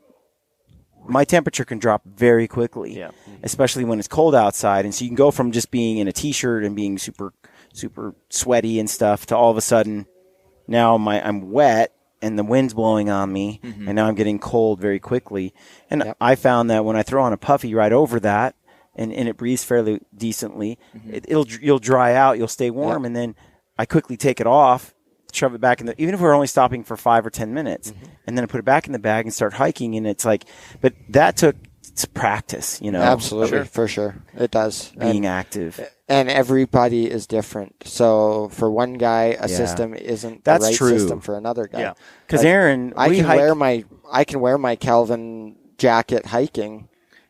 my temperature can drop very quickly, Yeah. especially when it's cold outside. And so you can go from just being in a t-shirt and being super, super sweaty and stuff to all of a sudden now I'm wet and the wind's blowing on me, and now I'm getting cold very quickly. And I found that when I throw on a puffy right over that, and it breathes fairly decently, you'll dry out, you'll stay warm, and then I quickly take it off, shove it back in even if we're only stopping for 5 or 10 minutes, and then I put it back in the bag and start hiking. And it's like, but that took practice, Absolutely, for sure. It does. Being active. And everybody is different. So for one guy, a system isn't That's the right true. system for another guy. Yeah. Because Aaron, I can wear my Kelvin jacket hiking,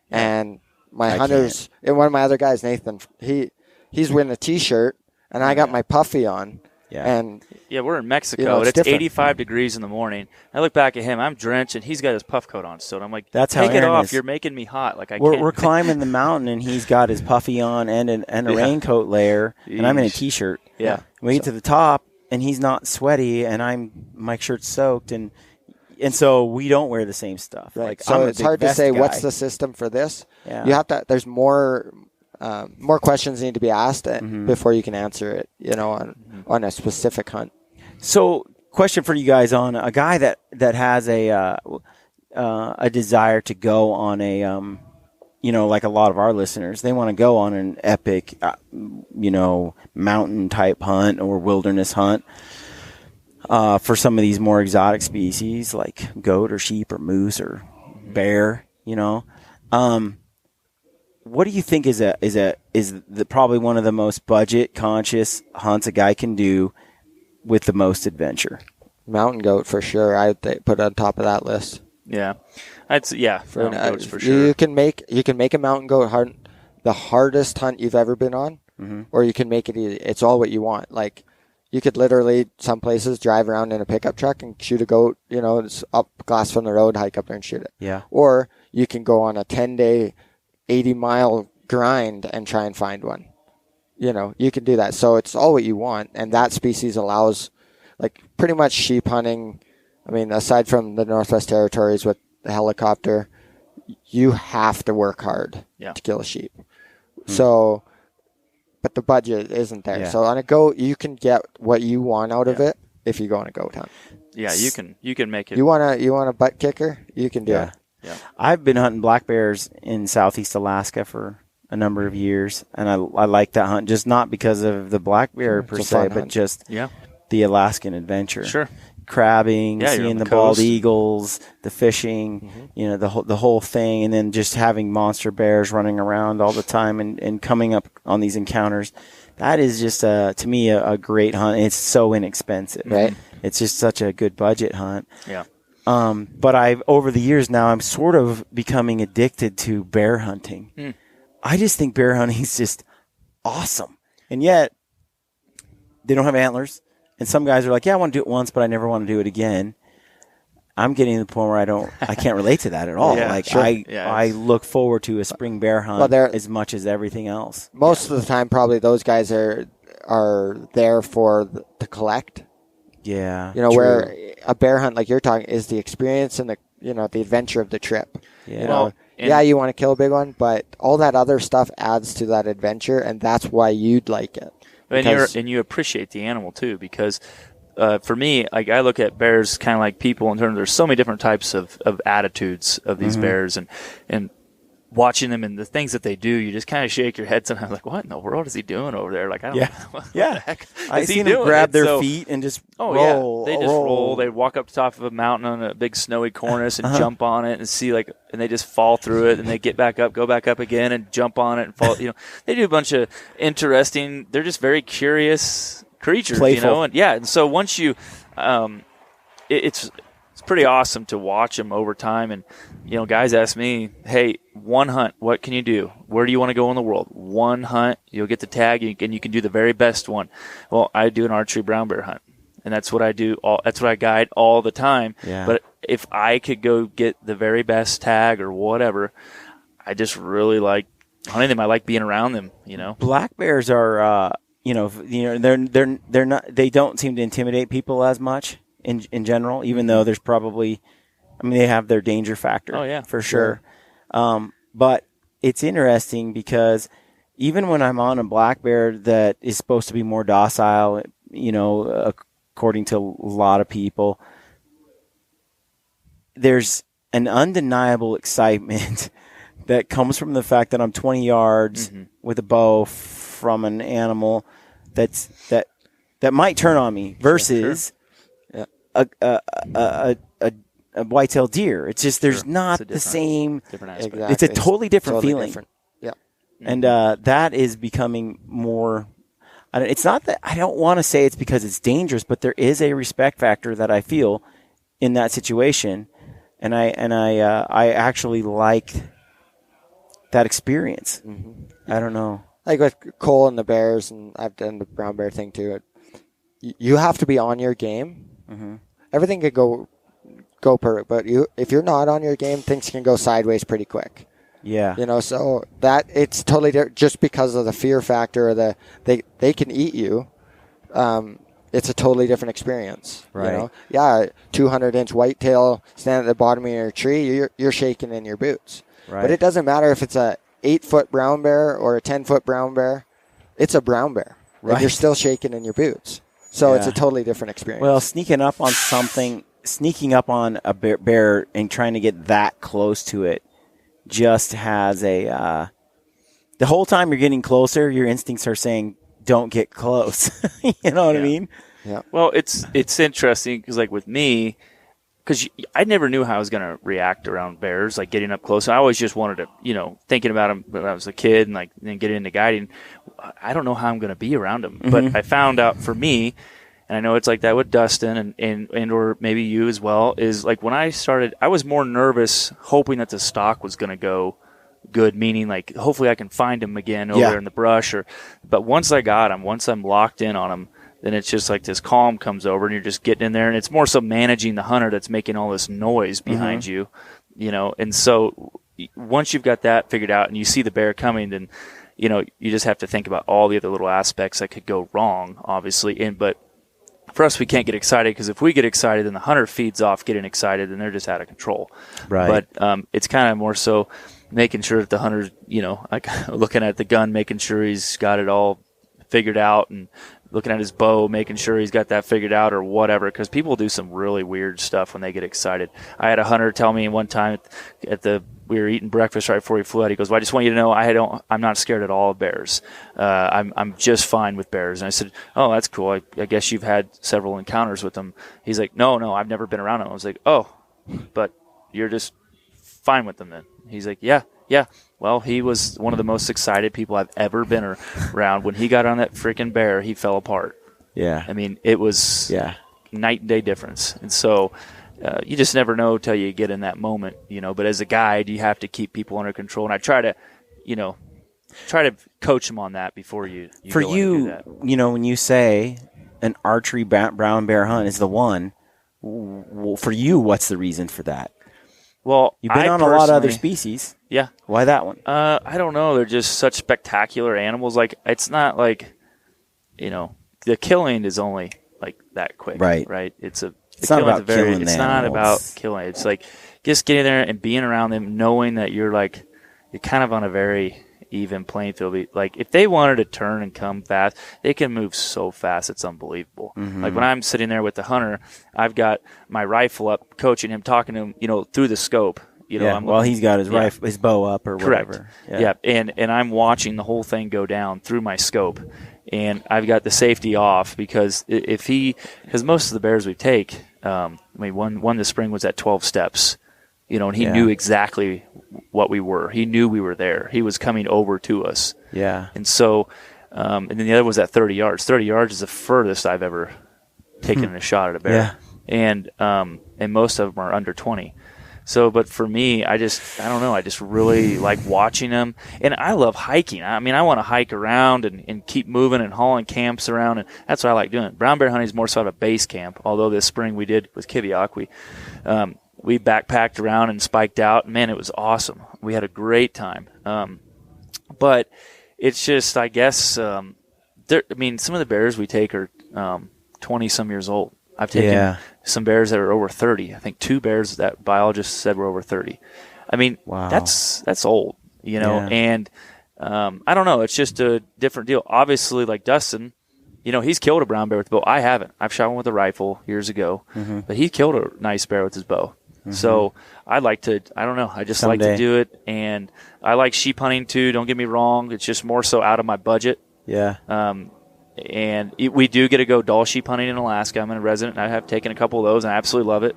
and my hunters, and one of my other guys, Nathan, he's wearing a t-shirt, and I got my puffy on. Yeah. And we're in Mexico. it's It's different. 85 degrees in the morning. I look back at him. I'm drenched, and he's got his puff coat on still. And I'm like, That's how take it Aaron off. is. You're making me hot. Like we're can't. climbing the mountain, and he's got his puffy on and a raincoat layer, and I'm in a Yeesh. t-shirt. Yeah. We get to the top, and he's not sweaty, and my shirt's soaked, and so we don't wear the same stuff. right. Like, So I'm a it's big hard to vest say guy. what's the system for this. Yeah. You have to. There's more questions need to be asked before you can answer it. On a specific hunt. So, question for you guys on a guy that has a desire to go on a like a lot of our listeners, they want to go on an epic mountain type hunt or wilderness hunt for some of these more exotic species like goat or sheep or moose or bear. What do you think is probably one of the most budget conscious hunts a guy can do with the most adventure? Mountain goat for sure. I would put it on top of that list. Yeah. Mountain goats for sure. You can make a mountain goat hunt the hardest hunt you've ever been on, or you can make it easy. It's all what you want. Like, you could literally, some places, drive around in a pickup truck and shoot a goat, it's up glass from the road, hike up there and shoot it. Yeah. Or you can go on a 10-day, 80-mile grind and try and find one. You can do that. So it's all what you want. And that species allows, like, pretty much sheep hunting. I mean, aside from the Northwest Territories with the helicopter, you have to work hard to kill a sheep. So, but the budget isn't there. Yeah. So on a goat, you can get what you want out of it if you go on a goat hunt. Yeah, you can make it. You want a butt kicker? You can do it. Yeah. I've been hunting black bears in southeast Alaska for a number of years, and I like that hunt, just not because of the black bear per a se, fun but hunt. just Yeah. the Alaskan adventure. Sure. Crabbing, Yeah, you're seeing on the the bald coast. eagles, the fishing, the whole thing, and then just having monster bears running around all the time and coming up on these encounters. That is just to me a great hunt. It's so inexpensive. Right. It's just such a good budget hunt. Yeah. But over the years now, I'm sort of becoming addicted to bear hunting. I just think bear hunting is just awesome. And yet, they don't have antlers. And some guys are like, yeah, I want to do it once, but I never want to do it again. I'm getting to the point where I can't relate to that at all. Yeah, like sure. I look forward to a spring bear hunt as much as everything else. Most of the time, probably those guys are there to collect. Yeah. True. Where a bear hunt, like you're talking, is the experience and the adventure of the trip. Yeah. You want to kill a big one, but all that other stuff adds to that adventure, and that's why you'd like it. And you appreciate the animal too, because for me, like, I look at bears kind of like people in terms of there's so many different types of attitudes of these bears, and watching them and the things that they do, you just kind of shake your head sometimes, like, what in the world is he doing over there? Like, I don't know. What the heck I've is he seen them doing? grab And their so- feet and just Oh roll. yeah, they just roll. They walk up to the top of a mountain on a big snowy cornice and jump on it and see and they just fall through it and they get back up, go back up again and jump on it and fall. They do a bunch of interesting. They're just very curious creatures, Playful. And so once you, it's pretty awesome to watch them over time. And guys ask me, hey, one hunt, what can you do? Where do you want to go in the world? One hunt, you'll get the tag, and you can do the very best one. Well, I do an archery brown bear hunt. And that's what I do. That's what I guide all the time. Yeah. But if I could go get the very best tag or whatever, I just really like hunting them. I like being around them. Black bears are, they're not. They don't seem to intimidate people as much. in general, even though there's probably, they have their danger factor. Oh, yeah. For sure. But it's interesting because even when I'm on a black bear that is supposed to be more docile, according to a lot of people, there's an undeniable excitement that comes from the fact that I'm 20 yards with a bow from an animal that might turn on me versus a white-tailed deer. It's just there's not the same. Different aspect. Exactly. It's a totally different feeling. Different. Yeah. And that is becoming more. It's not that I don't want to say it's because it's dangerous, but there is a respect factor that I feel in that situation, and I actually like that experience. I don't know. Like with Cole and the Bears, and I've done the brown bear thing too. You have to be on your game. Everything could go perfect, but if you're not on your game, things can go sideways pretty quick. Yeah. So that it's totally different just because of the fear factor or they can eat you. It's a totally different experience. Right. 200-inch whitetail standing at the bottom of your tree, you're shaking in your boots. Right. But it doesn't matter if it's a 8-foot brown bear or a 10-foot brown bear. It's a brown bear. Right. And you're still shaking in your boots. So it's a totally different experience. Well, sneaking up on a bear and trying to get that close to it just has the whole time you're getting closer, your instincts are saying, don't get close. You know what I mean? Yeah. Well, it's interesting because, like, with me, because I never knew how I was going to react around bears, like getting up close. I always just wanted to, thinking about them when I was a kid and then getting into guiding. I don't know how I'm going to be around them, but I found out for me, and I know it's like that with Dustin and or maybe you as well, is like when I started, I was more nervous hoping that the stock was going to go good, meaning like hopefully I can find him again over there in the brush. But once I got him, once I'm locked in on him, then it's just like this calm comes over and you're just getting in there, and it's more so managing the hunter that's making all this noise behind you, and so once you've got that figured out and you see the bear coming, then you just have to think about all the other little aspects that could go wrong, obviously. But for us, we can't get excited because if we get excited, then the hunter feeds off getting excited, and they're just out of control. Right. But it's kind of more so making sure that the hunter's, like looking at the gun, making sure he's got it all figured out, and looking at his bow, making sure he's got that figured out or whatever, because people do some really weird stuff when they get excited. I had a hunter tell me one time we were eating breakfast right before he flew out. He goes, "Well, I just want you to know I'm not scared at all of bears. I'm just fine with bears." And I said, "Oh, that's cool. I guess you've had several encounters with them." He's like, No, I've never been around them. I was like, "Oh, but you're just fine with them then?" He's like, Yeah. Well, he was one of the most excited people I've ever been around. When he got on that freaking bear, he fell apart. Yeah. I mean, it was night and day difference. And so you just never know till you get in that moment, But as a guide, you have to keep people under control. And I try to, coach them on that before you For go in you, and do that. when you say an archery brown bear hunt is the one, for you, what's the reason for that? Well, You've been on a lot of other species. Yeah. Why that one? I don't know. They're just such spectacular animals. Like, it's not like, the killing is only like that quick. Right. It's not about killing the It's not animals. about killing. It's like just getting there and being around them, knowing that you're kind of on a very even playing field. Like, if they wanted to turn and come fast, they can move so fast. It's unbelievable. Like when I'm sitting there with the hunter, I've got my rifle up, coaching him, talking to him, through the scope. While he's got his rifle, his bow up or Correct. whatever. Yeah. And I'm watching the whole thing go down through my scope, and I've got the safety off because because most of the bears we take, one this spring was at 12 steps, and he knew exactly what we were. He knew we were there. He was coming over to us. Yeah. And so, and then the other was at 30 yards. 30 yards is the furthest I've ever taken a shot at a bear. Yeah. And most of them are under 20. So, but for me, I don't know. I just really like watching them, and I love hiking. I mean, I want to hike around and keep moving and hauling camps around, and that's what I like doing. Brown bear hunting is more so of a base camp. Although this spring we did with KODIAK, we backpacked around and spiked out. Man, it was awesome. We had a great time. But it's just, I guess, some of the bears we take are 20 some years old. I've taken some bears that are over 30. I think 2 bears that biologists said were over 30. I mean, Wow. that's old, Yeah. and I don't know. It's just a different deal. Obviously, like Dustin, he's killed a brown bear with a bow. I haven't. I've shot one with a rifle years ago, but he killed a nice bear with his bow. So I like to, I don't know, I just like Someday. to do it. And I like sheep hunting too, don't get me wrong. It's just more so out of my budget. Yeah. We do get to go Dall sheep hunting in Alaska. I'm a resident, and I have taken a couple of those, and I absolutely love it.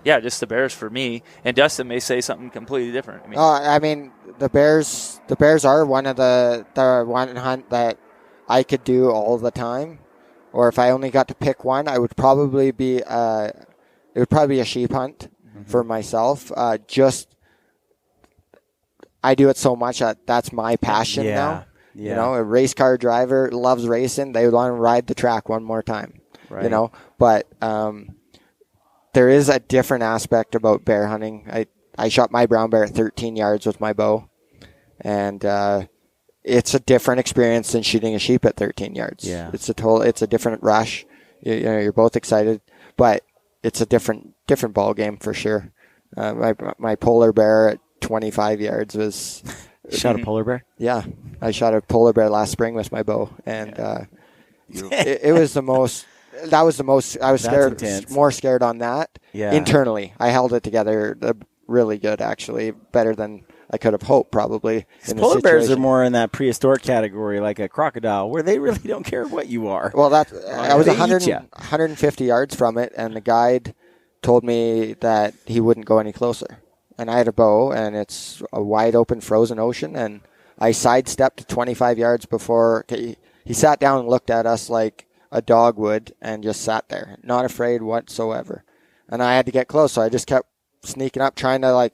Yeah, just the bears for me. And Dustin may say something completely different. I mean, the bears are one of the one hunt that I could do all the time. Or if I only got to pick one, I would probably be it would probably be a sheep hunt for myself. I do it so much that that's my passion now. Yeah. A race car driver loves racing. They want to ride the track one more time. Right. But there is a different aspect about bear hunting. I shot my brown bear at 13 yards with my bow, and it's a different experience than shooting a sheep at 13 yards. Yeah. It's a different rush. You're both excited, but it's a different ball game for sure. My polar bear at 25 yards was. Shot a polar bear? Yeah, I shot a polar bear last spring with my bow, and it was the most. That was the most. I was scared, more scared on that. Yeah. Internally, I held it together really good, actually, better than I could have hoped, probably. Polar bears are more in that prehistoric category, like a crocodile, where they really don't care what you are. Well, I was They 100, eat ya. 150 yards from it, and the guide told me that he wouldn't go any closer. And I had a bow, and it's a wide open frozen ocean, and I sidestepped 25 yards before he sat down and looked at us like a dog would, and just sat there, not afraid whatsoever. And I had to get close, so I just kept sneaking up, trying to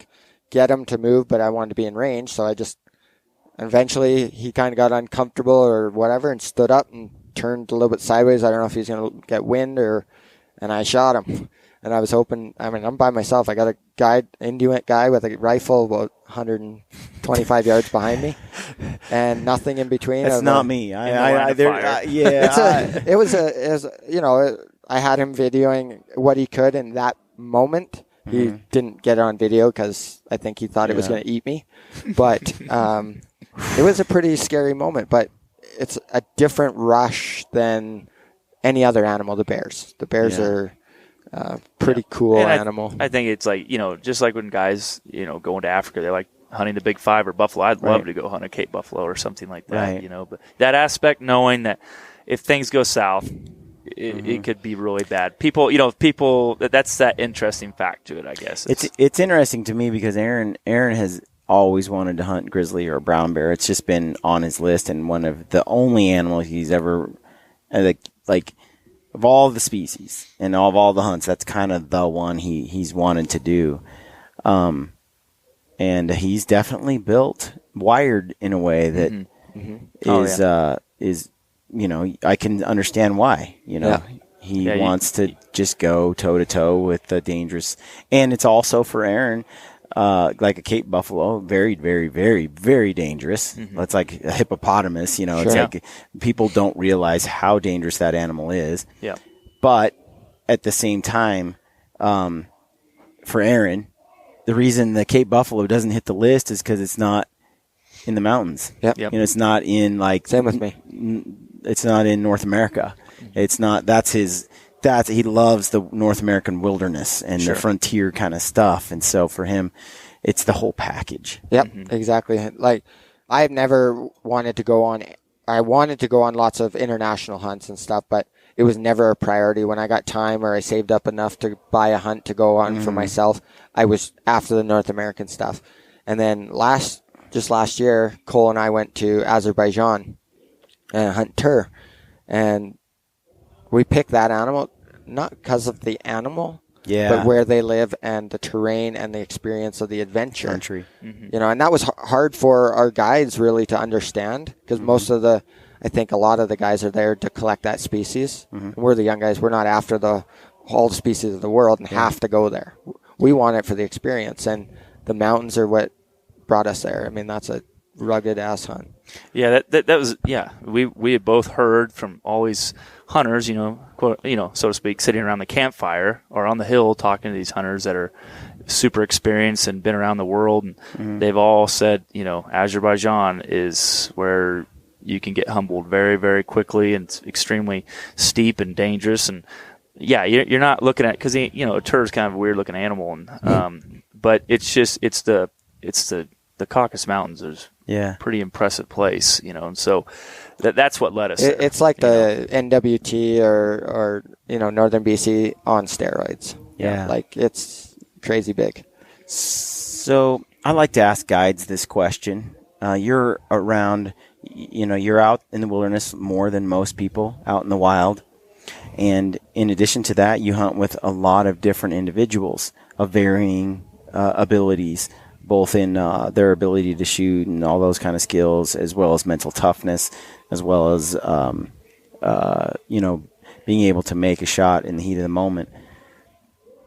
get him to move, but I wanted to be in range, so eventually he kind of got uncomfortable or whatever and stood up and turned a little bit sideways. I don't know if he's going to get wind and I shot him. And I was hoping, I'm by myself. I got a Inuit guy with a rifle about 125 yards behind me and nothing in between. That's not me. I had him videoing what he could in that moment. He didn't get it on video because I think he thought it was going to eat me. But it was a pretty scary moment. But it's a different rush than any other animal, the bears. The bears are pretty cool animal. I think it's just like when guys, go into Africa, they like hunting the big 5 or buffalo. I'd love to go hunt a Cape buffalo or something like that, But that aspect, knowing that if things go south, it could be really bad. People, that's that interesting fact to it, I guess. It's interesting to me because Aaron has always wanted to hunt grizzly or brown bear. It's just been on his list, and one of the only animals he's ever of all the species and of all the hunts, that's kind of the one he's wanted to do. And he's definitely wired in a way that is I can understand why, he wants to just go toe to toe with the dangerous, and it's also for Aaron, like a Cape buffalo, very, very, very, very dangerous. It's like a hippopotamus, it's like people don't realize how dangerous that animal is. Yeah. But at the same time, for Aaron, the reason the Cape buffalo doesn't hit the list is because it's not in the mountains. Yep. It's not in same with me. It's not in North America. It's not. He loves the North American wilderness and the frontier kind of stuff. And so for him, it's the whole package. Yep, exactly. Like I've never wanted to go on. I wanted to go on lots of international hunts and stuff, but it was never a priority. When I got time or I saved up enough to buy a hunt to go on for myself, I was after the North American stuff. And then last year, Cole and I went to Azerbaijan and hunt tur. And we picked that animal, not because of the animal, but where they live and the terrain and the experience of the adventure. Country. And that was hard for our guides really to understand because I think a lot of the guys are there to collect that species. And we're the young guys. We're not after all the species of the world and have to go there. We want it for the experience, and the mountains are what brought us there. That's a rugged ass hunt. Yeah, that was We had both heard from all these hunters, so to speak, sitting around the campfire or on the hill talking to these hunters that are super experienced and been around the world, and they've all said, Azerbaijan is where you can get humbled very, very quickly, and it's extremely steep and dangerous. And yeah, you're not looking at, because a tur is kind of a weird looking animal, and but it's the Caucasus Mountains is pretty impressive place, and so that's what led us there. It's like the NWT or Northern BC on steroids. Yeah. Like it's crazy big. So I like to ask guides this question. You're around, you're out in the wilderness more than most people out in the wild. And in addition to that, you hunt with a lot of different individuals of varying abilities, both in their ability to shoot and all those kind of skills, as well as mental toughness, as well as, being able to make a shot in the heat of the moment.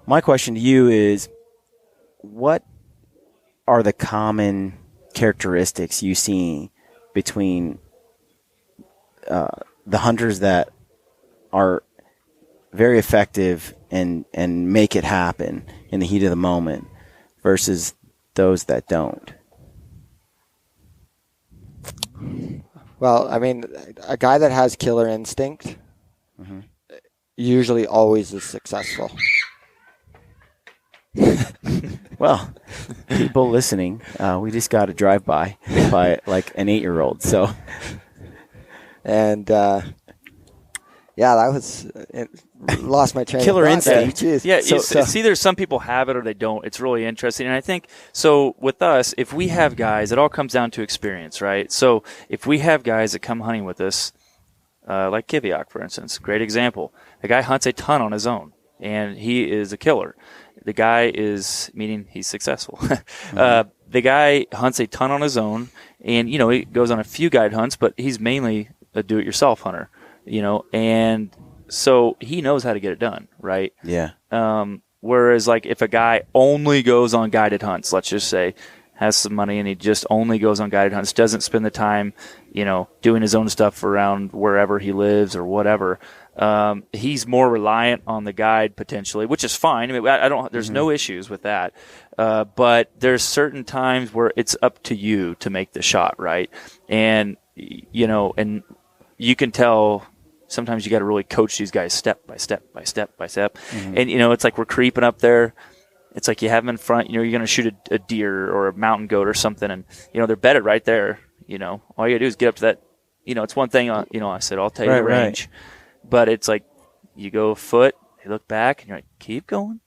My question to you is, what are the common characteristics you see between the hunters that are very effective and make it happen in the heat of the moment versus those that don't? Well, I mean, a guy that has killer instinct usually always is successful. Well, people listening, we just got a drive-by by like an 8-year-old. So, and that was lost my train. Killer of thought there. instinct. Jeez. Yeah, So- it's either some people have it or they don't. It's really interesting. And I think, so with us, if we have guys, it all comes down to experience, right? So if we have guys that come hunting with us, like KODIAK, for instance, great example. The guy hunts a ton on his own, and he is a killer. The guy is, meaning he's successful. The guy hunts a ton on his own, and, he goes on a few guide hunts, but he's mainly a do-it-yourself hunter, and so he knows how to get it done, right? yeah. Whereas, like, if a guy only goes on guided hunts, let's just say, has some money and he just only goes on guided hunts, doesn't spend the time, doing his own stuff around wherever he lives or whatever, he's more reliant on the guide potentially, which is fine. I mean, there's no issues with that. But there's certain times where it's up to you to make the shot, right? And, and you can tell sometimes you got to really coach these guys step by step by step by step. And, it's like we're creeping up there. It's like you have them in front, you're going to shoot a deer or a mountain goat or something, and, they're bedded right there. All you got to do is get up to that. It's one thing, I said, I'll tell you the range. But it's like you go a foot, you look back, and you're like, keep going.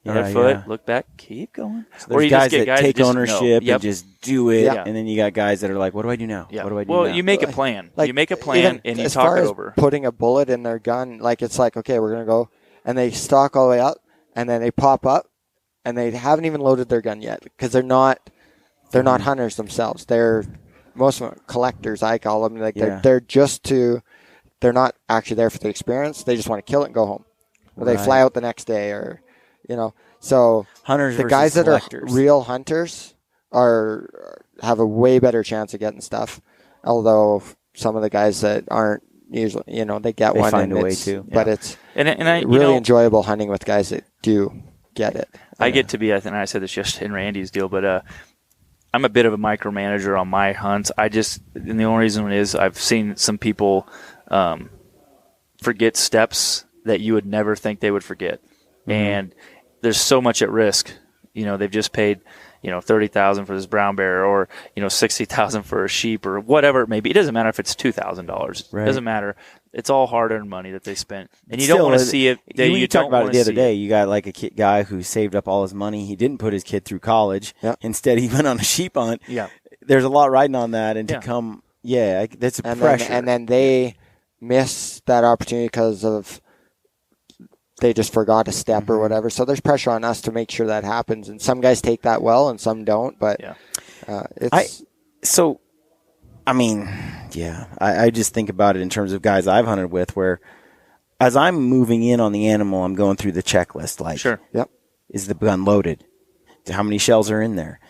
Another foot, look back, keep going. So there's you guys just get that guys take that just ownership know. and just do it, Yeah. and then you got guys that are like, what do I do now? Yeah. What do I do well, now? you make a plan. Like, you make a plan, even and you as talk far it as over. Putting a bullet in their gun, like it's like, okay, we're going to go, and they stalk all the way up, and then they pop up, and they haven't even loaded their gun yet because they're not hunters themselves. They're most of them collectors, I call them. Like they're not actually there for the experience. They just want to kill it and go home. Or they fly out the next day, or So Hunters the versus guys that collectors. are real hunters have a way better chance of getting stuff. Although some of the guys that aren't usually, they get They one find and a way it's, to. but it's And I really enjoyable hunting with guys that do get it. I get to be, I think I said this just in Randy's deal, but I'm a bit of a micromanager on my hunts. And the only reason is I've seen some people forget steps that you would never think they would forget. And there's so much at risk. They've just paid, $30,000 for this brown bear, or, $60,000 for a sheep, or whatever it may be. It doesn't matter if it's $2,000. Right. It doesn't matter. It's all hard-earned money that they spent. And you Still, don't want to see it. You talked about it the other day. It. You got like a guy who saved up all his money. He didn't put his kid through college. Yep. Instead, he went on a sheep hunt. Yeah. There's a lot riding on that, and Yeah. to come, that's a And pressure. then they miss that opportunity because of they just forgot a step or whatever. So there's pressure on us to make sure that happens. And some guys take that well, and some don't. But it's I just think about it in terms of guys I've hunted with, where as I'm moving in on the animal, I'm going through the checklist. Like, Sure. Yep. is the gun loaded? How many shells are in there?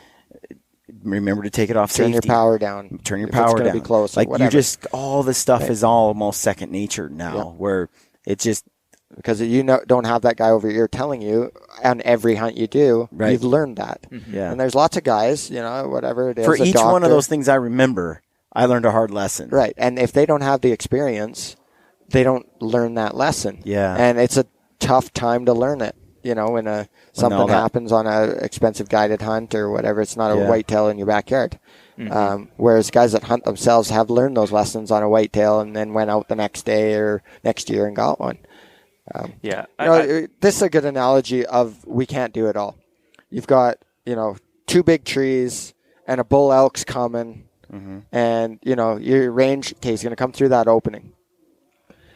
remember to take it off Turn safety. your power down. Turn your if power it's gonna down. Be close, like whatever. you just all this stuff Right. is almost second nature now, where it just because you don't have that guy over your ear telling you on every hunt you do. Right. You've learned that. yeah. And there's lots of guys, whatever it is. For a each one of doctor. those things I remember, I learned a hard lesson. Right. And if they don't have the experience, they don't learn that lesson. Yeah. And it's a tough time to learn it. When all something that- happens on a expensive guided hunt or whatever, it's not a Yeah. whitetail in your backyard. Whereas guys that hunt themselves have learned those lessons on a whitetail and then went out the next day or next year and got one. Yeah. This is a good analogy of we can't do it all. You've got, 2 big trees and a bull elk's coming and, your range, okay, he's going to come through that opening.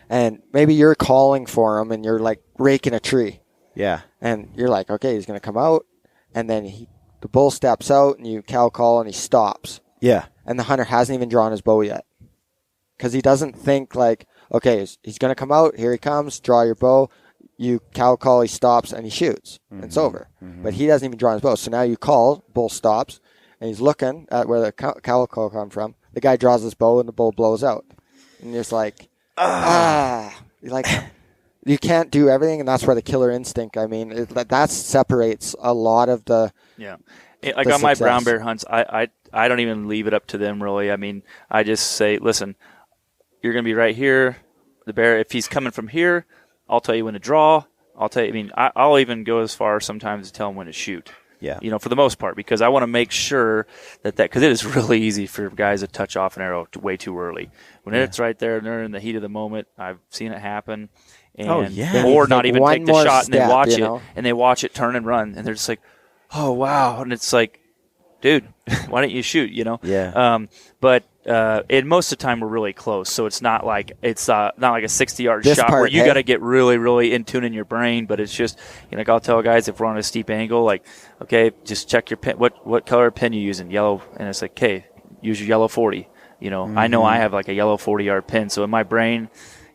And maybe you're calling for him and you're like raking a tree. Yeah. And you're like, okay, he's going to come out. And then the bull steps out and you cow call and he stops. Yeah. And the hunter hasn't even drawn his bow yet. Because he doesn't think like, okay, he's going to come out. Here he comes. Draw your bow. You cow call. He stops and he shoots. And it's over. But he doesn't even draw his bow. So now you call. Bull stops. And he's looking at where the cow call come from. The guy draws his bow and the bull blows out. And you're just like, You're like, you can't do everything. And that's where the killer instinct, that separates a lot of the. Yeah. Like on my brown bear hunts, I don't even leave it up to them really. I mean, I just say, listen, you're going to be right here. The bear, if he's coming from here, I'll tell you when to draw. I'll even go as far sometimes to tell him when to shoot. Yeah. For the most part, because I want to make sure because it is really easy for guys to touch off an arrow way too early. When it's right there and they're in the heat of the moment, I've seen it happen. And, or not even take the shot and they watch it and they watch it turn and run and they're just like, oh wow, and it's like, dude, why don't you shoot? Yeah. But most of the time we're really close, so it's not like a 60-yard shot where you got to get really, really in tune in your brain. But it's just, like I'll tell guys if we're on a steep angle, like, okay, just check your pin. What color pin you using? Yellow, and it's like, okay, use your yellow 40. I know I have like a yellow 40-yard pin, so in my brain,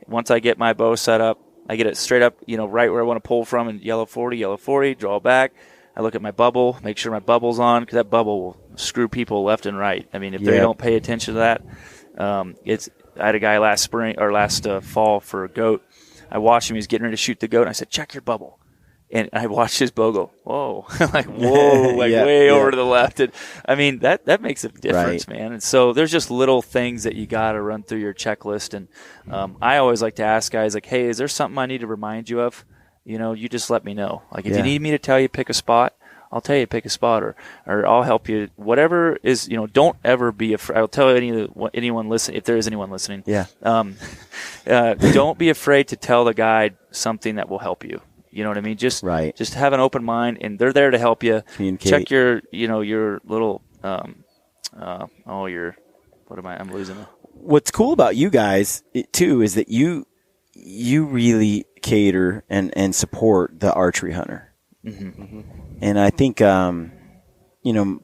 once I get my bow set up, I get it straight up, right where I want to pull from, and yellow 40, draw back. I look at my bubble, make sure my bubble's on, because that bubble will screw people left and right. I mean, if they don't pay attention to that, I had a guy last fall for a goat. I watched him; he was getting ready to shoot the goat, and I said, "Check your bubble." And I watched his bow go, whoa, way over to the left. And I mean, that makes a difference, man. And so there's just little things that you got to run through your checklist. And I always like to ask guys, like, hey, is there something I need to remind you of? You just let me know. Like, if you need me to tell you pick a spot, I'll tell you pick a spot, or I'll help you. Whatever is, don't ever be afraid. I'll tell anyone listen, if there is anyone listening. Yeah. Don't be afraid to tell the guide something that will help you. You know what I mean? Just have an open mind, and they're there to help you. Communicate. Check your little, I'm losing it. What's cool about you guys too is that you really cater and support the archery hunter. And I think, from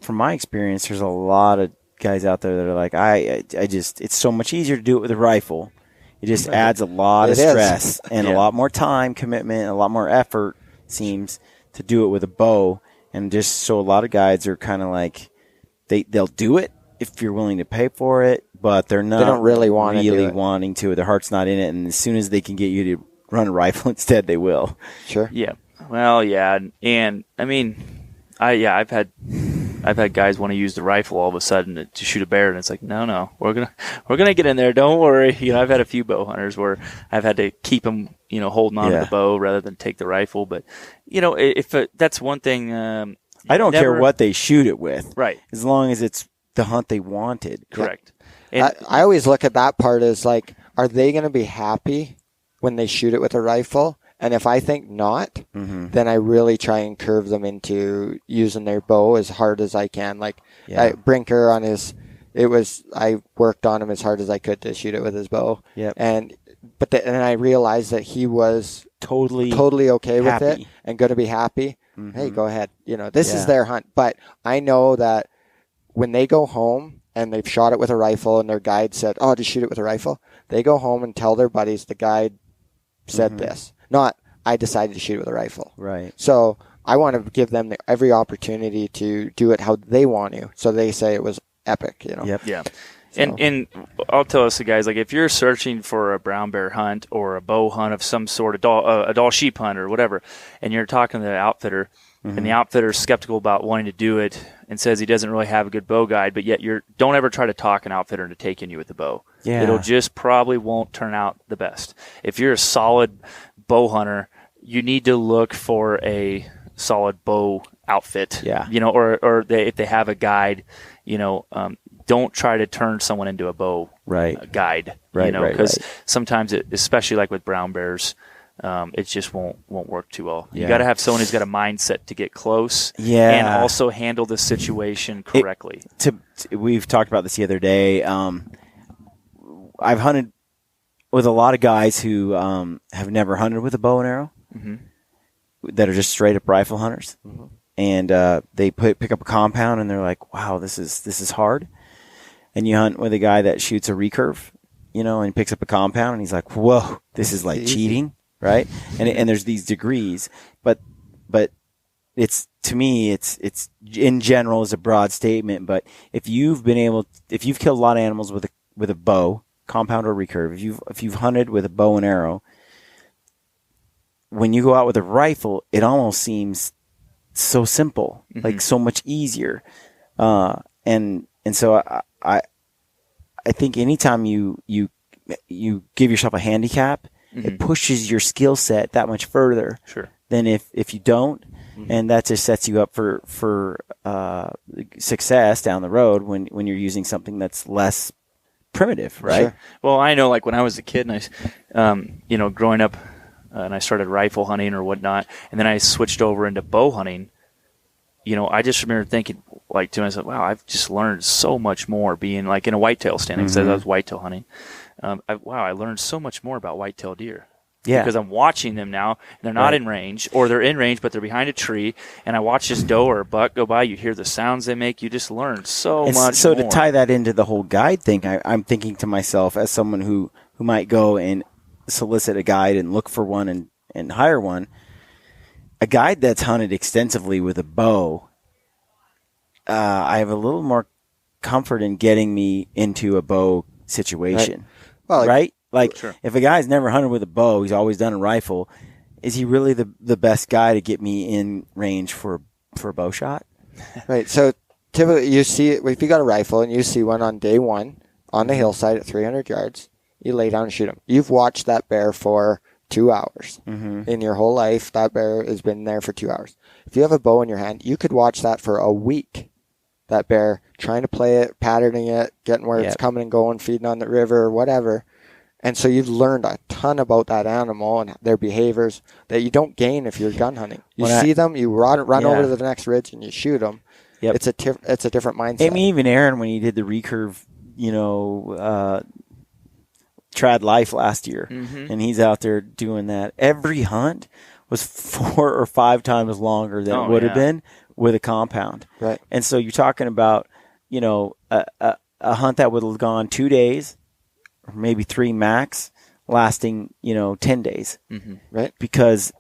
my experience, there's a lot of guys out there that are like, it's so much easier to do it with a rifle. It just adds a lot of stress and a lot more time commitment, and a lot more effort, seems, to do it with a bow. And just so a lot of guys are kind of like, they'll do it if you're willing to pay for it, but they're not. They don't really wanting to. Their heart's not in it. And as soon as they can get you to run a rifle instead, they will. Sure. Yeah. Well, yeah, and I mean, I've had guys want to use the rifle all of a sudden to shoot a bear, and it's like, no, we're gonna get in there. Don't worry. I've had a few bow hunters where I've had to keep them, holding on to the bow rather than take the rifle. But if that's one thing. I don't care what they shoot it with, right? As long as it's the hunt they wanted. Correct. And I always look at that part as like, are they going to be happy when they shoot it with a rifle? And if I think not, then I really try and curve them into using their bow as hard as I can. Like Brinker I worked on him as hard as I could to shoot it with his bow. Yep. And I realized that he was totally okay with it and going to be happy. Hey, go ahead. This is their hunt. But I know that when they go home and they've shot it with a rifle and their guide said, "Oh, just shoot it with a rifle," they go home and tell their buddies the guide said this. Not, I decided to shoot with a rifle. Right. So I want to give them every opportunity to do it how they want to. So they say it was epic, you know. Yep. Yeah. So. And I'll tell us, the guys, like if you're searching for a brown bear hunt or a bow hunt of some sort, a doll sheep hunt or whatever, and you're talking to the outfitter, and the outfitter's skeptical about wanting to do it and says he doesn't really have a good bow guide, but yet don't ever try to talk an outfitter into taking you with the bow. Yeah. It'll just probably won't turn out the best. If you're a solid bow hunter, you need to look for a solid bow outfit. Yeah. You know, or if they have a guide, you know, don't try to turn someone into a bow guide. Right, You know, right, because right. sometimes, especially like with brown bears, it just won't work too well. You Yeah. got to have someone who's got a mindset to get close, Yeah. and also handle the situation correctly. We've talked about this the other day. I've hunted with a lot of guys who have never hunted with a bow and arrow, that are just straight up rifle hunters, and they pick up a compound and they're like, "Wow, this is hard." And you hunt with a guy that shoots a recurve, you know, and picks up a compound, and he's like, "Whoa, this is like cheating." Right, and there's these degrees, but it's, to me, it's in general is a broad statement. But if you've killed a lot of animals with a bow, compound or recurve, if you've hunted with a bow and arrow, when you go out with a rifle, it almost seems so simple, like so much easier, and so I think anytime you give yourself a handicap, it pushes your skill set that much further than if you don't, and that just sets you up for success down the road when you're using something that's less primitive, right? Sure. Well, I know, like when I was a kid, and I, growing up, and I started rifle hunting or whatnot, and then I switched over into bow hunting. You know, I just remember thinking, like, to myself, wow, I've just learned so much more being like in a whitetail stand, because I was whitetail hunting. I learned so much more about whitetail deer. Yeah. Because I'm watching them now, and they're not in range, or they're in range, but they're behind a tree, and I watch this doe or a buck go by, you hear the sounds they make, you just learn so much So more. to tie that into the whole guide thing, I'm thinking to myself, as someone who might go and solicit a guide and look for one and hire one, a guide that's hunted extensively with a bow, I have a little more comfort in getting me into a bow situation. Well, right? Like, if a guy's never hunted with a bow, he's always done a rifle, is he really the best guy to get me in range for a bow shot? Right. So typically you see it, if you got a rifle and you see one on day one on the hillside at 300 yards, you lay down and shoot him. You've watched that bear for 2 hours. In your whole life, that bear has been there for 2 hours. If you have a bow in your hand, you could watch that for a week. That bear trying to play it, patterning it, getting where it's coming and going, feeding on the river or whatever. And so you've learned a ton about that animal and their behaviors that you don't gain if you're gun hunting. You see them, you run over to the next ridge and you shoot them. Yep. It's a different mindset. I mean, even Aaron, when he did the recurve, trad life last year, and he's out there doing that. Every hunt was 4 or 5 times longer than it would have been with a compound. Right. And so you're talking about, a hunt that would have gone 2 days, or maybe 3 max, lasting, 10 days. Right. Because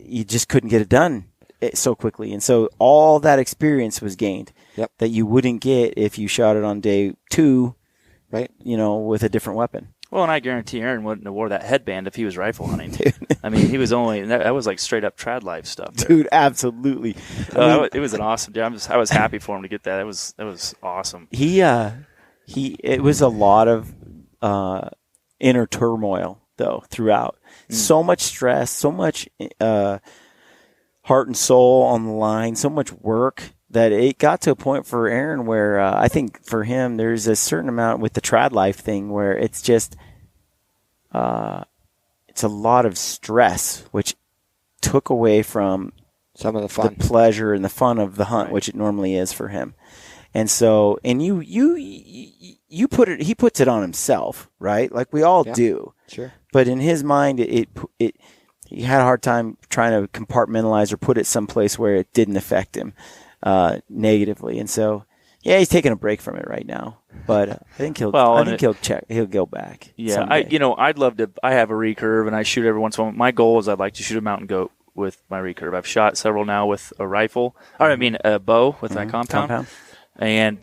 you just couldn't get it done so quickly. And so all that experience was gained that you wouldn't get if you shot it on day 2, right? With a different weapon. Well, and I guarantee Aaron wouldn't have wore that headband if he was rifle hunting. Dude. I mean, he was only that was like straight up trad life stuff. There. Dude, absolutely. It was an awesome day. I was happy for him to get that. That was awesome. It was a lot of inner turmoil though throughout. So much stress, so much heart and soul on the line, so much work that it got to a point for Aaron where I think for him there's a certain amount with the trad life thing where it's just it's a lot of stress, which took away from some of the fun, the pleasure and the fun of the hunt, which it normally is for him. And so, and he puts it on himself, right? Like we all do. Sure. But in his mind, he had a hard time trying to compartmentalize or put it someplace where it didn't affect him negatively. And so Yeah, he's taking a break from it right now, but I think he'll. Well, I think he'll check. He'll go back. Yeah, someday. I'd love to. I have a recurve, and I shoot every once in a while. My goal is I'd like to shoot a mountain goat with my recurve. I've shot several now with a rifle, or I mean a bow with my compound.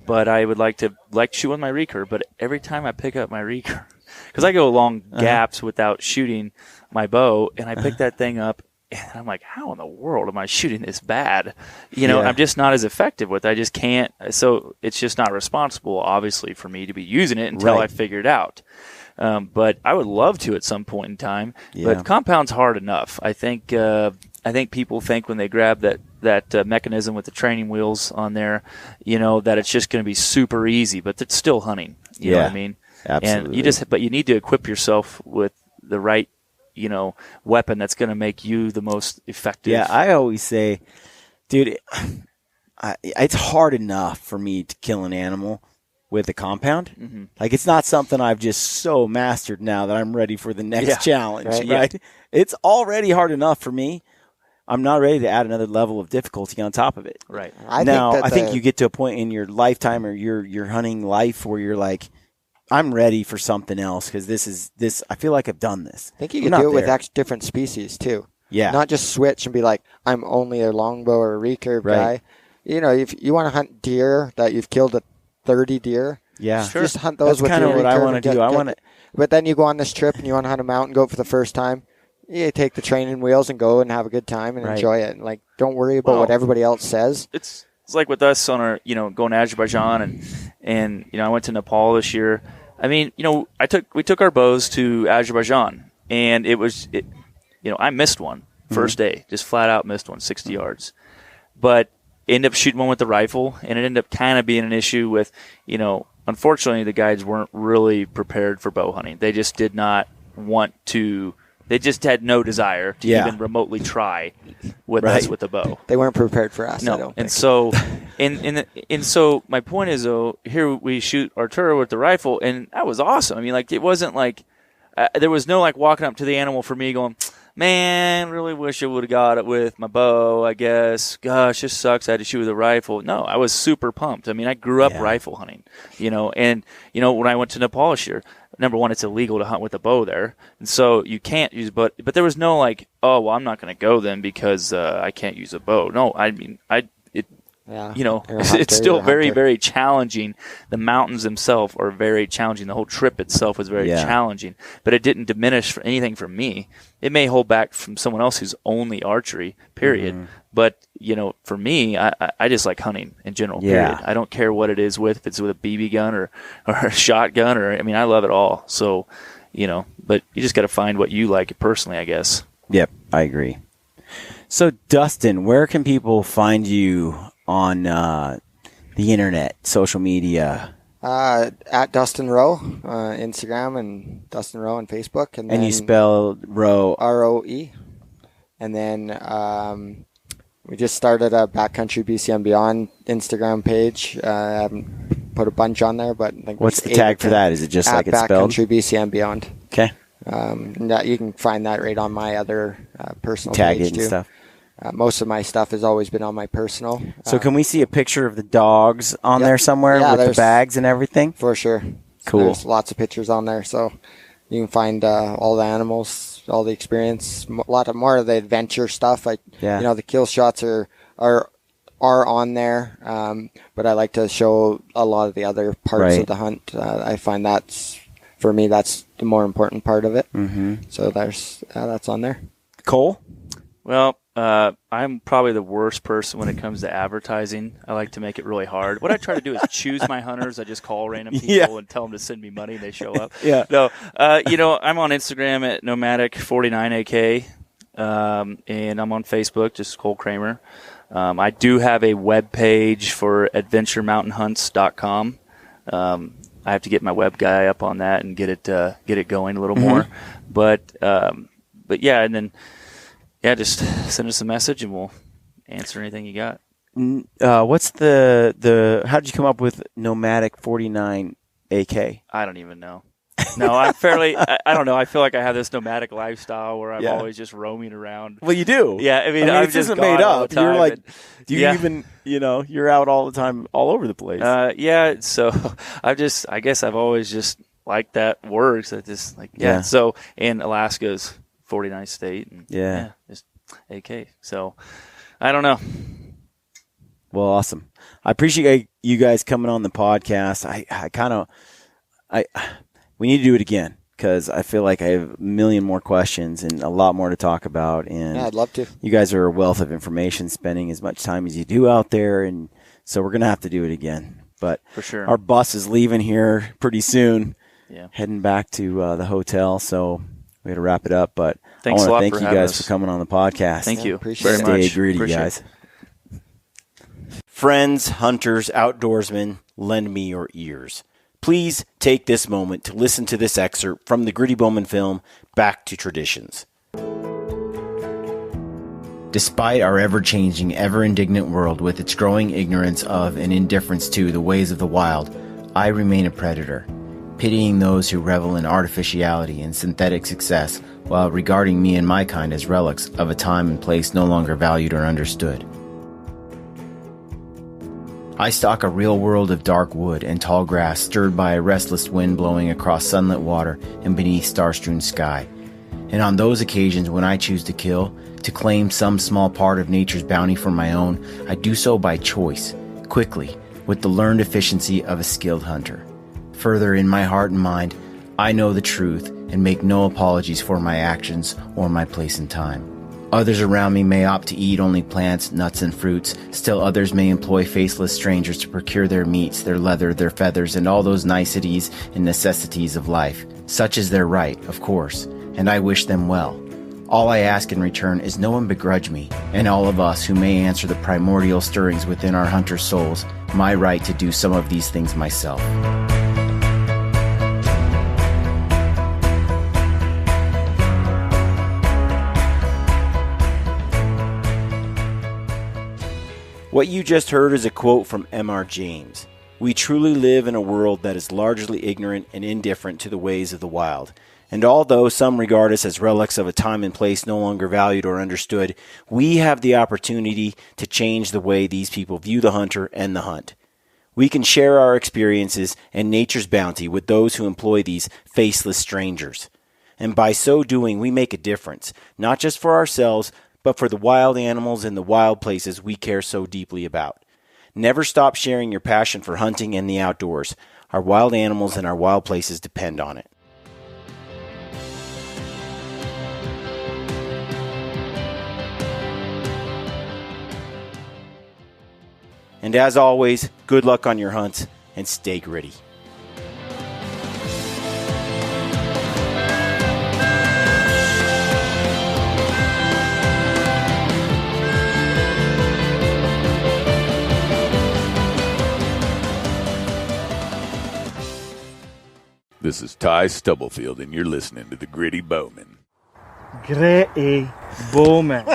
But I would like to shoot with my recurve. But every time I pick up my recurve, because I go long gaps without shooting my bow, and I pick that thing up. And I'm like, how in the world am I shooting this bad? I'm just not as effective with it. I just can't. So it's just not responsible, obviously, for me to be using it until I figure it out. But I would love to at some point in time. Yeah. But compound's hard enough. I think people think when they grab that mechanism with the training wheels on there, that it's just going to be super easy. But it's still hunting. You know what I mean? Absolutely. And you need to equip yourself with the right weapon that's going to make you the most effective. Yeah, I always say, dude, it's hard enough for me to kill an animal with a compound. Mm-hmm. Like, it's not something I've just so mastered now that I'm ready for the next challenge, right? Yeah. It's already hard enough for me. I'm not ready to add another level of difficulty on top of it. Right. I think you get to a point in your lifetime or your hunting life where you're like, I'm ready for something else because this. I feel like I've done this. I think you can do it with different species too. Yeah, not just switch and be like, I'm only a longbow or a recurve guy. If you want to hunt deer that you've killed 30 deer, just hunt those. That's kind of what I want to do. I want to. But then you go on this trip and you want to hunt a mountain goat for the first time. You take the training wheels and go and have a good time and enjoy it. And don't worry about what everybody else says. It's like with us on our going to Azerbaijan and I went to Nepal this year. I mean, we took our bows to Azerbaijan, and I missed one first day, just flat out missed one, 60 yards. But ended up shooting one with the rifle, and it ended up kind of being an issue with, unfortunately the guides weren't really prepared for bow hunting. They just did not want to. They just had no desire to even remotely try with us with a bow. They weren't prepared for us. No, I don't think. And so, and so my point is though, here we shoot Arturo with the rifle, and that was awesome. I mean, it wasn't like there was no walking up to the animal for me going, man, really wish I would have got it with my bow. I guess, gosh, this sucks. I had to shoot with a rifle. No, I was super pumped. I mean, I grew up rifle hunting, and when I went to Nepal this year. Number one, it's illegal to hunt with a bow there, and so you can't use. But there was no oh, well, I'm not going to go then because I can't use a bow. No, I mean, it's still very, very challenging. The mountains themselves are very challenging. The whole trip itself was very challenging, but it didn't diminish anything from me. It may hold back from someone else who's only archery, period. Mm-hmm. But, for me, I just like hunting in general, period. I don't care what it is if it's with a BB gun or a shotgun I love it all. So, but you just got to find what you like personally, I guess. Yep, I agree. So, Dustin, where can people find you on the internet, social media? At Dustin Rowe, Instagram, and Dustin Rowe on Facebook. And you spell Rowe? ROE. And then we just started a Backcountry BC and Beyond Instagram page. I haven't put a bunch on there, but what's the tag for that? Is it just like it's spelled? Backcountry BC and Beyond. Okay. You can find that right on my other personal tag page it and stuff. Most of my stuff has always been on my personal. So can we see a picture of the dogs on there somewhere with the bags and everything? For sure. Cool. There's lots of pictures on there, so you can find all the animals, all the experience, a lot more of the adventure stuff. The kill shots are on there, but I like to show a lot of the other parts of the hunt. I find that's the more important part of it. Mm-hmm. So that's on there. Cole? Well, I'm probably the worst person when it comes to advertising. I like to make it really hard. What I try to do is choose my hunters. I just call random people and tell them to send me money, and they show up. No, I'm on Instagram at nomadic49ak, and I'm on Facebook, just Cole Kramer. I do have a web page for adventuremountainhunts.com. I have to get my web guy up on that and get it going a little more. But yeah, and then. Yeah, just send us a message and we'll answer anything you got. What's how did you come up with Nomadic 49 AK? I don't even know. No, I'm fairly. I don't know. I feel like I have this nomadic lifestyle where I'm Yeah. always just roaming around. Well, you do. Yeah, I mean, I'm it just isn't gone made all up. the time, You're like, and- do you Yeah. even, you're out all the time, all over the place. Yeah. So I guess I've always just liked that works. I just Yeah. So and Alaska's 49th state. And, Yeah. just AK. So I don't know. Well, awesome. I appreciate you guys coming on the podcast. We need to do it again because I feel like I have a million more questions and a lot more to talk about. And Yeah, I'd love to. you guys are a wealth of information, spending as much time as you do out there. And so we're going to have to do it again. But For sure. our bus is leaving here pretty soon, Yeah. heading back to the hotel. So we got to wrap it up. But Thanks I a want lot to thank for you having guys us. for coming on the podcast. Thank you appreciate very it. Stay much. gritty, Appreciate guys. it. Friends, hunters, outdoorsmen, lend me your ears. Please take this moment to listen to this excerpt from the Gritty Bowman film, Back to Traditions. Despite our ever-changing, ever-indignant world with its growing ignorance of and indifference to the ways of the wild, I remain a predator, pitying those who revel in artificiality and synthetic success while regarding me and my kind as relics of a time and place no longer valued or understood. I stalk a real world of dark wood and tall grass stirred by a restless wind blowing across sunlit water and beneath star-strewn sky. And on those occasions when I choose to kill, to claim some small part of nature's bounty for my own, I do so by choice, quickly, with the learned efficiency of a skilled hunter. Further, in my heart and mind, I know the truth and make no apologies for my actions or my place and time. Others around me may opt to eat only plants, nuts, and fruits. Still others may employ faceless strangers to procure their meats, their leather, their feathers, and all those niceties and necessities of life. Such is their right, of course, and I wish them well. All I ask in return is no one begrudge me, and all of us who may answer the primordial stirrings within our hunter souls, my right to do some of these things myself. What you just heard is a quote from M.R. James. We truly live in a world that is largely ignorant and indifferent to the ways of the wild. And although some regard us as relics of a time and place no longer valued or understood, we have the opportunity to change the way these people view the hunter and the hunt. We can share our experiences and nature's bounty with those who employ these faceless strangers. And by so doing, we make a difference, not just for ourselves, but for the wild animals and the wild places we care so deeply about. Never stop sharing your passion for hunting and the outdoors. Our wild animals and our wild places depend on it. And as always, good luck on your hunts and stay gritty. This is Ty Stubblefield, and you're listening to the Gritty Bowman. Gritty Bowman.